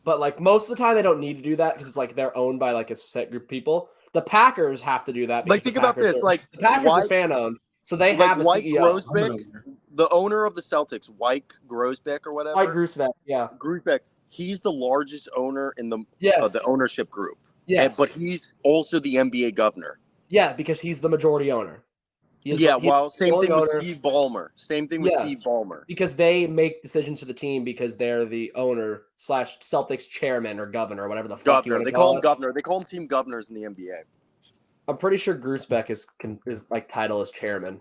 But like most of the time, they don't need to do that because it's like they're owned by like a set group of people. The Packers have to do that. Like think about this, like the Packers are fan owned, so they have a CEO. Grosbeck, the owner of the Celtics, Mike Grosbeck or whatever. Mike Grosbeck, yeah. Grosbeck. He's the largest owner in the ownership group. Yes, but he's also the NBA governor. Yeah, because he's the majority owner. Same thing with Steve Ballmer. Because they make decisions to the team because they're the owner / Celtics chairman or governor or whatever the fuck you want to call it. They call him governor. They call him team governors in the NBA. I'm pretty sure Grosbeck is like title as chairman.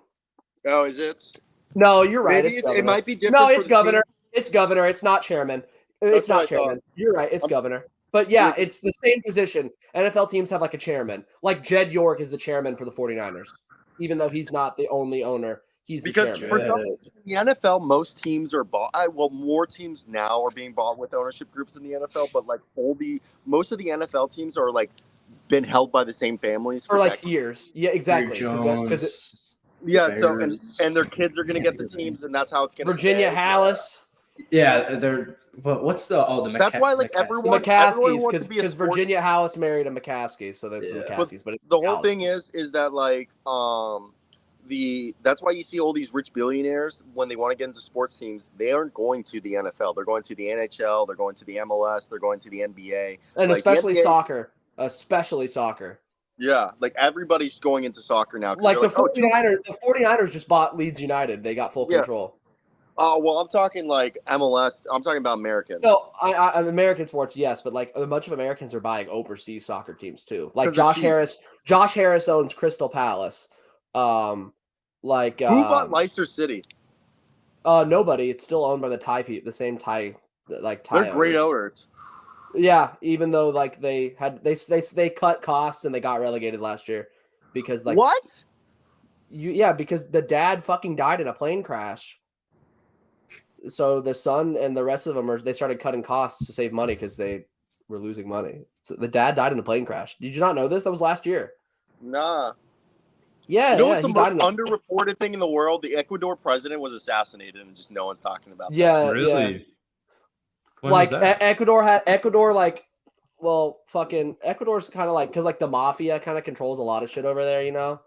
Oh, is it? No, you're right. Maybe it might be different. No, it's governor. It's governor. It's not chairman. It's not chairman. You're right. It's governor. But yeah, it's the same position. NFL teams have like a chairman. Like Jed York is the chairman for the 49ers. Even though he's not the only owner, he's the chairman. In the NFL, most teams are bought. More teams now are being bought with ownership groups in the NFL, but like most of the NFL teams are like been held by the same families for like years. Yeah, exactly. And their kids are going to get the teams, and that's how it's going to Virginia Hallis. Yeah, they're. But what's the that's why like everyone McCaskies because Virginia Hallis married a McCaskey, so that's the McCaskies. But the whole thing is that like that's why you see all these rich billionaires when they want to get into sports teams, they aren't going to the NFL. They're going to the NHL. They're going to the MLS. They're going to the NBA, and like, especially soccer. Especially soccer. Yeah, like everybody's going into soccer now. Like the 49ers, the 49ers just bought Leeds United. They got full control. Oh, well, I'm talking like MLS. I'm talking about American. No, I'm American sports, yes, but like a bunch of Americans are buying overseas soccer teams too. Like Josh Harris owns Crystal Palace. Who bought Leicester City? Nobody. It's still owned by the same Thai like Thai. They're great owners. Yeah, even though like they cut costs and they got relegated last year because like what? Because the dad fucking died in a plane crash. So the son and the rest of them they started cutting costs to save money because they were losing money. So the dad died in a plane crash. Did you not know this? That was last year. Nah. Yeah, what's the most underreported thing in the world? The Ecuador president was assassinated, and just no one's talking about that. Yeah, really. Yeah. Like Ecuador, like, well, fucking Ecuador's kind of like because like the mafia kind of controls a lot of shit over there, you know.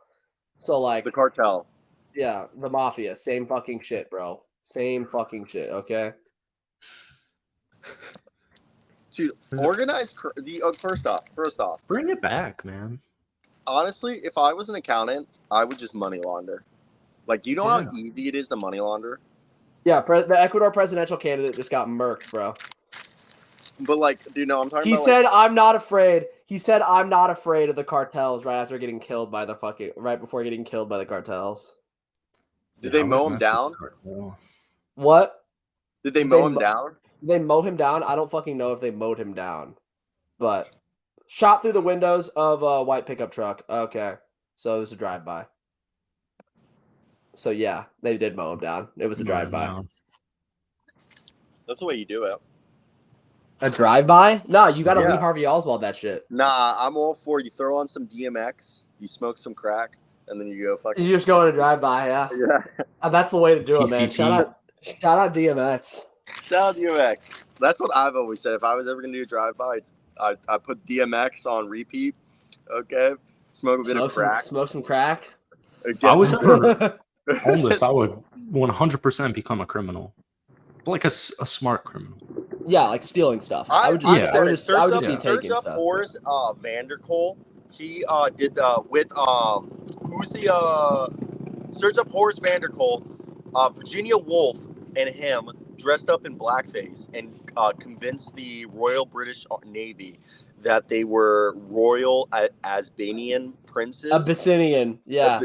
So like the cartel. Yeah, the mafia, same fucking shit, bro. Same fucking shit, okay? Dude, organize first off. Bring it back, man. Honestly, if I was an accountant, I would just money launder. Like, you know how easy it is to money launder? Yeah, the Ecuador presidential candidate just got murked, bro. But like, dude, no, I'm talking He about said, "I'm not afraid." He said, "I'm not afraid of the cartels." Right after getting killed by right before getting killed by the cartels. Did they mow him down? What? Did they mow him down? They mowed him down. I don't fucking know if they mowed him down, but shot through the windows of a white pickup truck. Okay, so it was a drive-by. So yeah, they did mow him down. It was a drive-by. That's the way you do it. A drive-by? No, you got to Lee Harvey Oswald that shit. Nah, I'm all for you. Throw on some DMX, you smoke some crack, and then you go fucking. You just go on a drive-by, yeah. Yeah. That's the way to do it, man. Shout out DMX. Shout out DMX. That's what I've always said. If I was ever gonna do a drive-by, I put DMX on repeat. Okay, smoke a bit of crack. Smoke some crack. If I was ever homeless, I would 100% become a criminal, like a smart criminal. Yeah, like stealing stuff. I would just be taking stuff. Horace Vanderkool. He did with who's the search up Horace Vanderkool, Virginia Woolf and him dressed up in blackface and convinced the Royal British Navy that they were royal Asbanian princes. Abyssinian, yeah.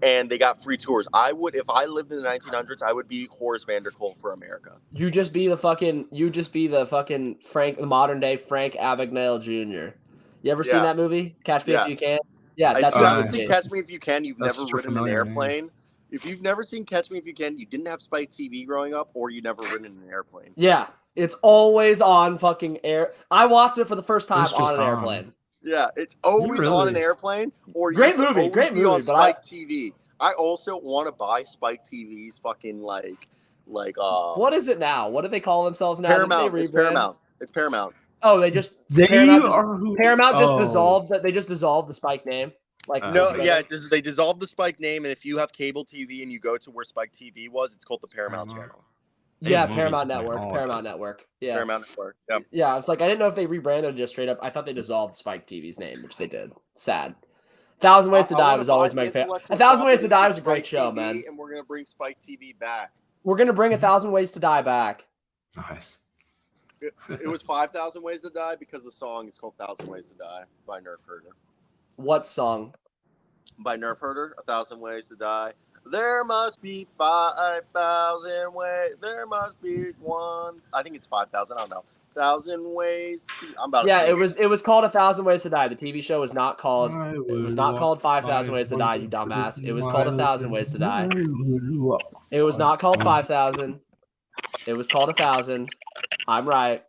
And they got free tours. I would, if I lived in the 1900s, I would be Horace Vanderkool for America. You just be the fucking the modern day Frank Abagnale Jr. You ever seen that movie? Catch Me If You Can? Yeah, that's if you haven't seen Catch Me If You Can, you've never ridden an airplane. Man. If you've never seen Catch Me If You Can, you didn't have Spike TV growing up, or you never ridden an airplane. Yeah, it's always on fucking air. I watched it for the first time on an airplane. Yeah, it's always on an airplane. Or great movie, on Spike TV. I also want to buy Spike TV's fucking like. What is it now? What do they call themselves now? Paramount. It's Paramount. It's Paramount. Oh, Paramount just dissolved that. They just dissolved the Spike name. They dissolved the Spike name, and if you have cable TV and you go to where Spike TV was, it's called the Paramount channel. Yeah, Paramount Network. Yeah. Paramount Network. Yeah. Yeah, it's like I didn't know if they rebranded just straight up. I thought they dissolved Spike TV's name, which they did. Sad. 1,000 Ways to Die was always my favorite. 1,000 Ways to Die was a great show, man. And we're gonna bring Spike TV back. We're gonna bring 1,000 Ways to Die back. Nice. It was 5,000 Ways to Die because the song is called 1,000 Ways to Die by Nerf Herder. What song? By Nerf Herder, 1,000 Ways to Die. There must be 5,000 ways. There must be one. I think it's 5,000. I don't know. 1,000 ways. It was called 1,000 Ways to Die. The TV show was not called. It was not called 5,000 Ways to Die. You dumbass. It was called 1,000 Ways to Die. It was not called 5,000. It was called 1,000. I'm right.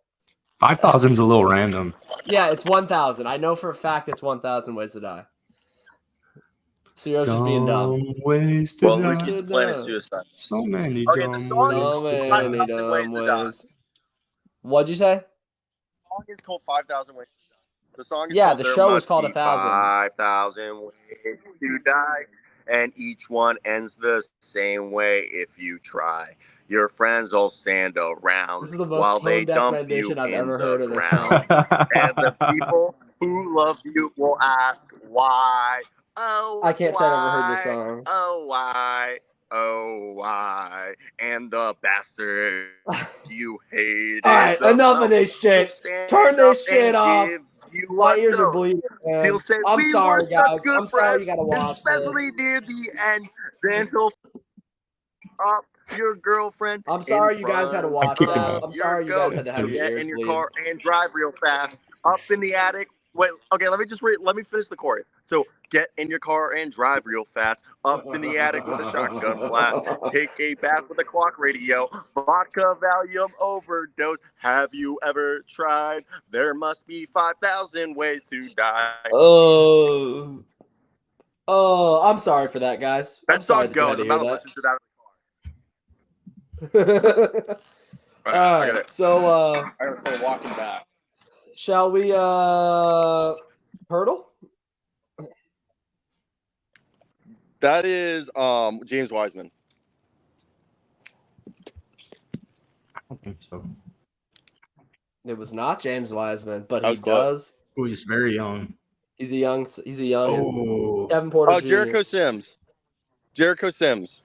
5,000's a little random. Yeah, it's 1,000. I know for a fact it's 1,000 Ways to Die. Cyro's just being dumb. Ways to die. There's Planet Suicide. So many dumb ways. What'd you say? The song is called 5,000 Ways to Die. The song is called the show is called 1,000. 5,000 ways to die, and each one ends the same way if you try. Your friends all stand around while they dump you I've in ever the heard of this ground. And the people who love you will ask why. Oh, I can't say I've ever heard this song. Oh, why? Oh, why? And the bastard you hated. All right, enough of this shit. Turn this shit off. My ears are bleeding. I'm sorry, guys. I'm sorry you gotta watch especially this. Near the end. Then he'll up your girlfriend. I'm sorry you guys had to watch that. I'm sorry you guys had to have your ears in your bleed. car and drive real fast. Up in the attic. Wait, okay, let me finish the chorus. So, get in your car and drive real fast. Up in the attic with a shotgun blast. Take a bath with a clock radio. Vodka Valium overdose. Have you ever tried? There must be 5,000 ways to die. Oh, I'm sorry for that, guys. That song goes. I'm about to listen to that. All right, so I gotta play Walking Back. Shall we hurdle? That is James Wiseman. I don't think so. It was not James Wiseman, but That he was close. does. Oh, he's very young. He's a young. Oh, Kevin Porter Oh, Jr. Jericho Sims. Jericho Sims.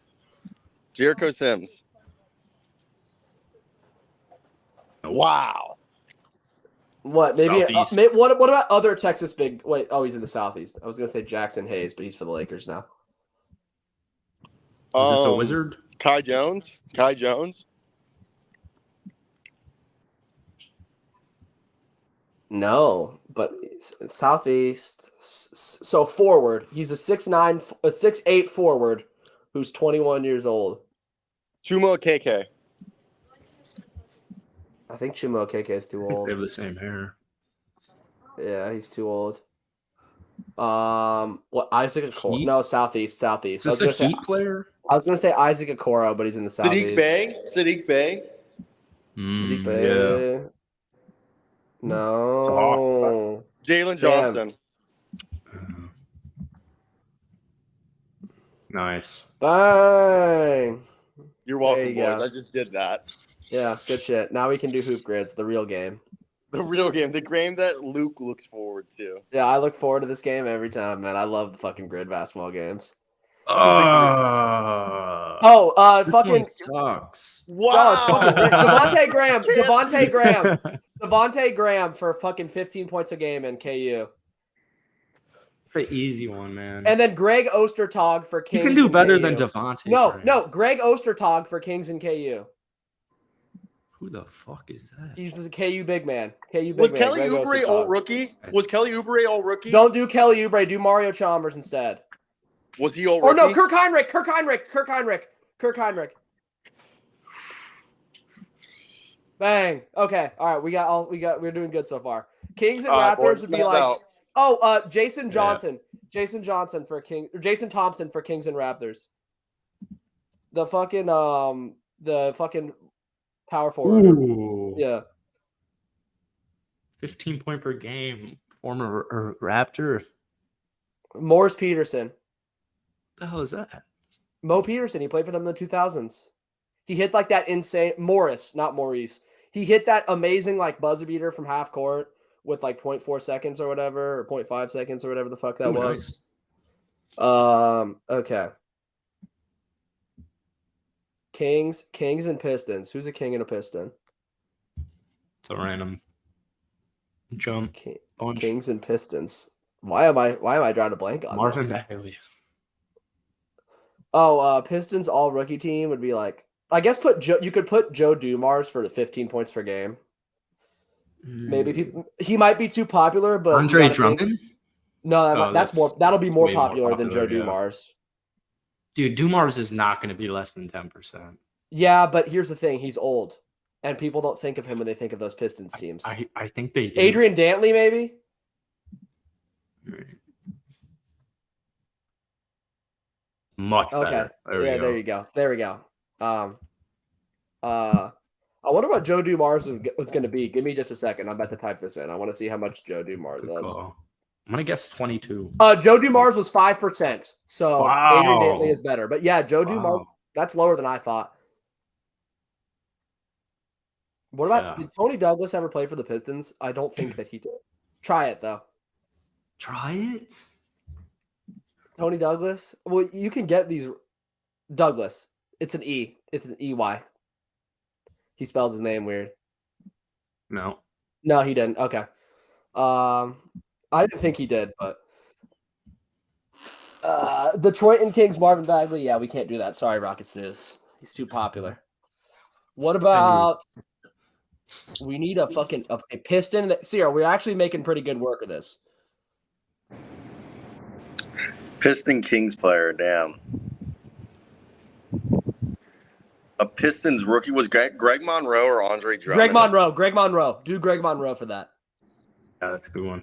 Wow. What? Maybe. Southeast. What about other Texas big? Wait. Oh, he's in the Southeast. I was gonna say Jackson Hayes, but he's for the Lakers now. Is this a wizard? Kai Jones. No, but Southeast. So forward. He's a 6'9", a 6'8" forward who's 21 years old. Chuma KK. I think Chuma KK is too old. They have the same hair. Yeah, he's too old. What Isaac Okoro? Heat? No, Southeast. Is this a Heat player? I was gonna say Isaac Okoro, but he's in the Southeast. Sadiq Bey. Sadiq Yeah. Bey. No. Jalen Johnson. Nice. Bang. You're welcome, There you boys. go. I just did that. Yeah, good shit. Now we can do hoop grids, the real game. The real game. The game that Luke looks forward to. Yeah, I look forward to this game every time, man. I love the fucking grid basketball games. This Fucking one sucks. wow. Oh, it's fucking Devontae Graham for fucking 15 points a game in KU. The easy one, man. And then Greg Ostertag for Kings. You can do better KU. than Devontae. No, Greg Ostertag for Kings and KU. Who the fuck is that? He's a KU big man. Was Kelly Oubre all rookie? Don't do Kelly Oubre. Do Mario Chalmers instead. Was he all Or rookie? no, Kirk Heinrich. Bang. Okay. All right. We're doing good so far. Kings and Raptors would be like, Jason Johnson. Yeah. Jason Thompson for Kings and Raptors. The fucking power forward. Ooh. Yeah. 15 point per game. Former Raptor. Morris Peterson. What the hell is that? Mo Peterson. He played for them in the 2000s. He hit like that insane Morris, not Maurice. He hit that amazing like buzzer beater from half court with like 0.4 seconds or whatever, or 0.5 seconds or whatever the fuck that was. Nice. Okay. Kings and Pistons. Who's a king and a piston? It's a random jump. Kings and Pistons. Why am I drawing a blank on Marvin this? Bagley. Pistons all rookie team would be like, I guess you could put Joe Dumars for the 15 points per game. Maybe he might be too popular, but Andre Drummond? That'll be more popular than Joe Dumars. Dude, Dumars is not going to be less than 10%. Yeah, but here's the thing: he's old, and people don't think of him when they think of those Pistons teams. I think they do. Adrian Dantley, maybe. Much better. Okay. There we go. I wonder what Joe Dumars was going to be. Give me just a second. I'm about to type this in. I want to see how much Joe Dumars does. I'm going to guess 22. Joe Dumars was 5%. So wow. Adrian Dantley is better. But yeah, Joe Dumars, that's lower than I thought. What about did Tony Douglas ever play for the Pistons? I don't think that he did. Try it though. Try it? Tony Douglas? Well, you can get these Douglas. It's an E. It's an EY. He spells his name weird. No, he didn't. Okay. I didn't think he did, but Detroit and Kings, Marvin Bagley. Yeah, we can't do that. Sorry, Rockets News. He's too popular. What about? We need a fucking a piston. See, we're actually making pretty good work of this. Piston Kings player, damn. A Pistons rookie was Greg Monroe or Andre Drummond? Greg Monroe. Do Greg Monroe for that. Yeah, that's a good one.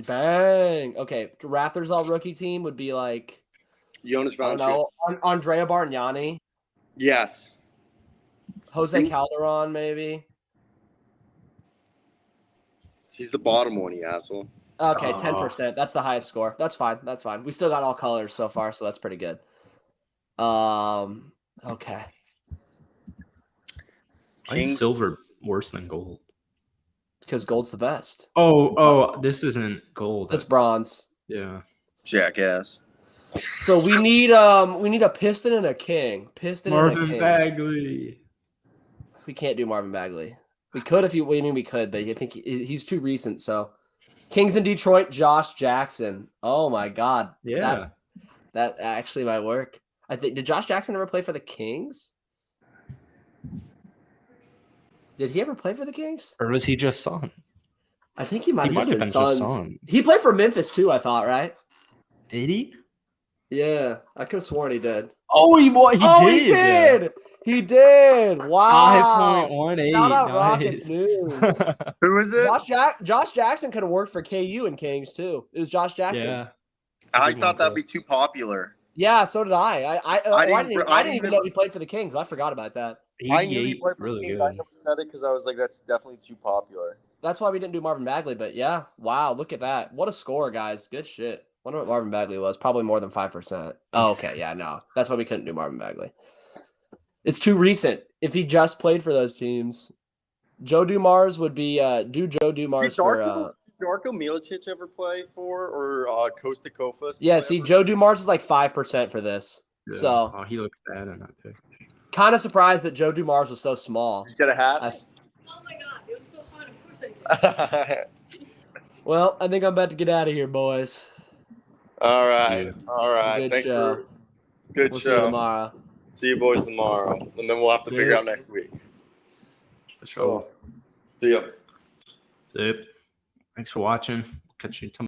Bang. Okay, Raptors all rookie team would be like Jonas Valanciunas. Andrea Bargnani. Yes. Jose Calderon, maybe. He's the bottom one, you asshole. Okay, 10%. That's the highest score. That's fine. We still got all colors so far, so that's pretty good. Okay. Why is Silver worse than gold? Because gold's the best. Oh, this isn't gold. It's bronze. Yeah. Jackass. So we need a piston and a king. Piston and a Marvin king. Bagley. We can't do Marvin Bagley. We could if you. I mean, we could, but I think he's too recent. So, Kings in Detroit, Josh Jackson. Oh my God. Yeah. That actually might work. I think. Did Josh Jackson ever play for the Kings? Did he ever play for the Kings? Or was he just Sun? I think he might have been been just Suns. Sun. He played for Memphis too, I thought, right? Did he? Yeah, I could have sworn he did. Oh, he did. He did. Wow. 5.18. Shout out Nice. Rockets News. Who is it? Josh Jackson could have worked for KU and Kings too. It was Josh Jackson. Yeah. I thought that'd be too popular. Yeah, so did I. I didn't even know he played for the Kings. I forgot about that. I knew he played for really the Kings. good. I never said it because I was like, that's definitely too popular. That's why we didn't do Marvin Bagley, but yeah. Wow, look at that. What a score, guys. Good shit. Wonder what Marvin Bagley was. Probably more than 5%. Oh, okay. Yeah, no. That's why we couldn't do Marvin Bagley. It's too recent. If he just played for those teams, Joe Dumars would be do Joe Dumars for Darko Milicic ever play for or Costa Kofas? Yeah, see, Joe Dumars is like 5% for this. Yeah. So he looked bad in that pick. kind of surprised that Joe Dumars was so small. Did you get a hat? Oh my God, it was so fun. Of course I did. Well, I think I'm about to get out of here, boys. All right. Yeah. All right. Good Thanks show. for good We'll show. see you tomorrow. See you boys tomorrow. And then we'll have to figure Yeah. out next week. For sure. See ya. Yep. Thanks for watching. Catch you tomorrow.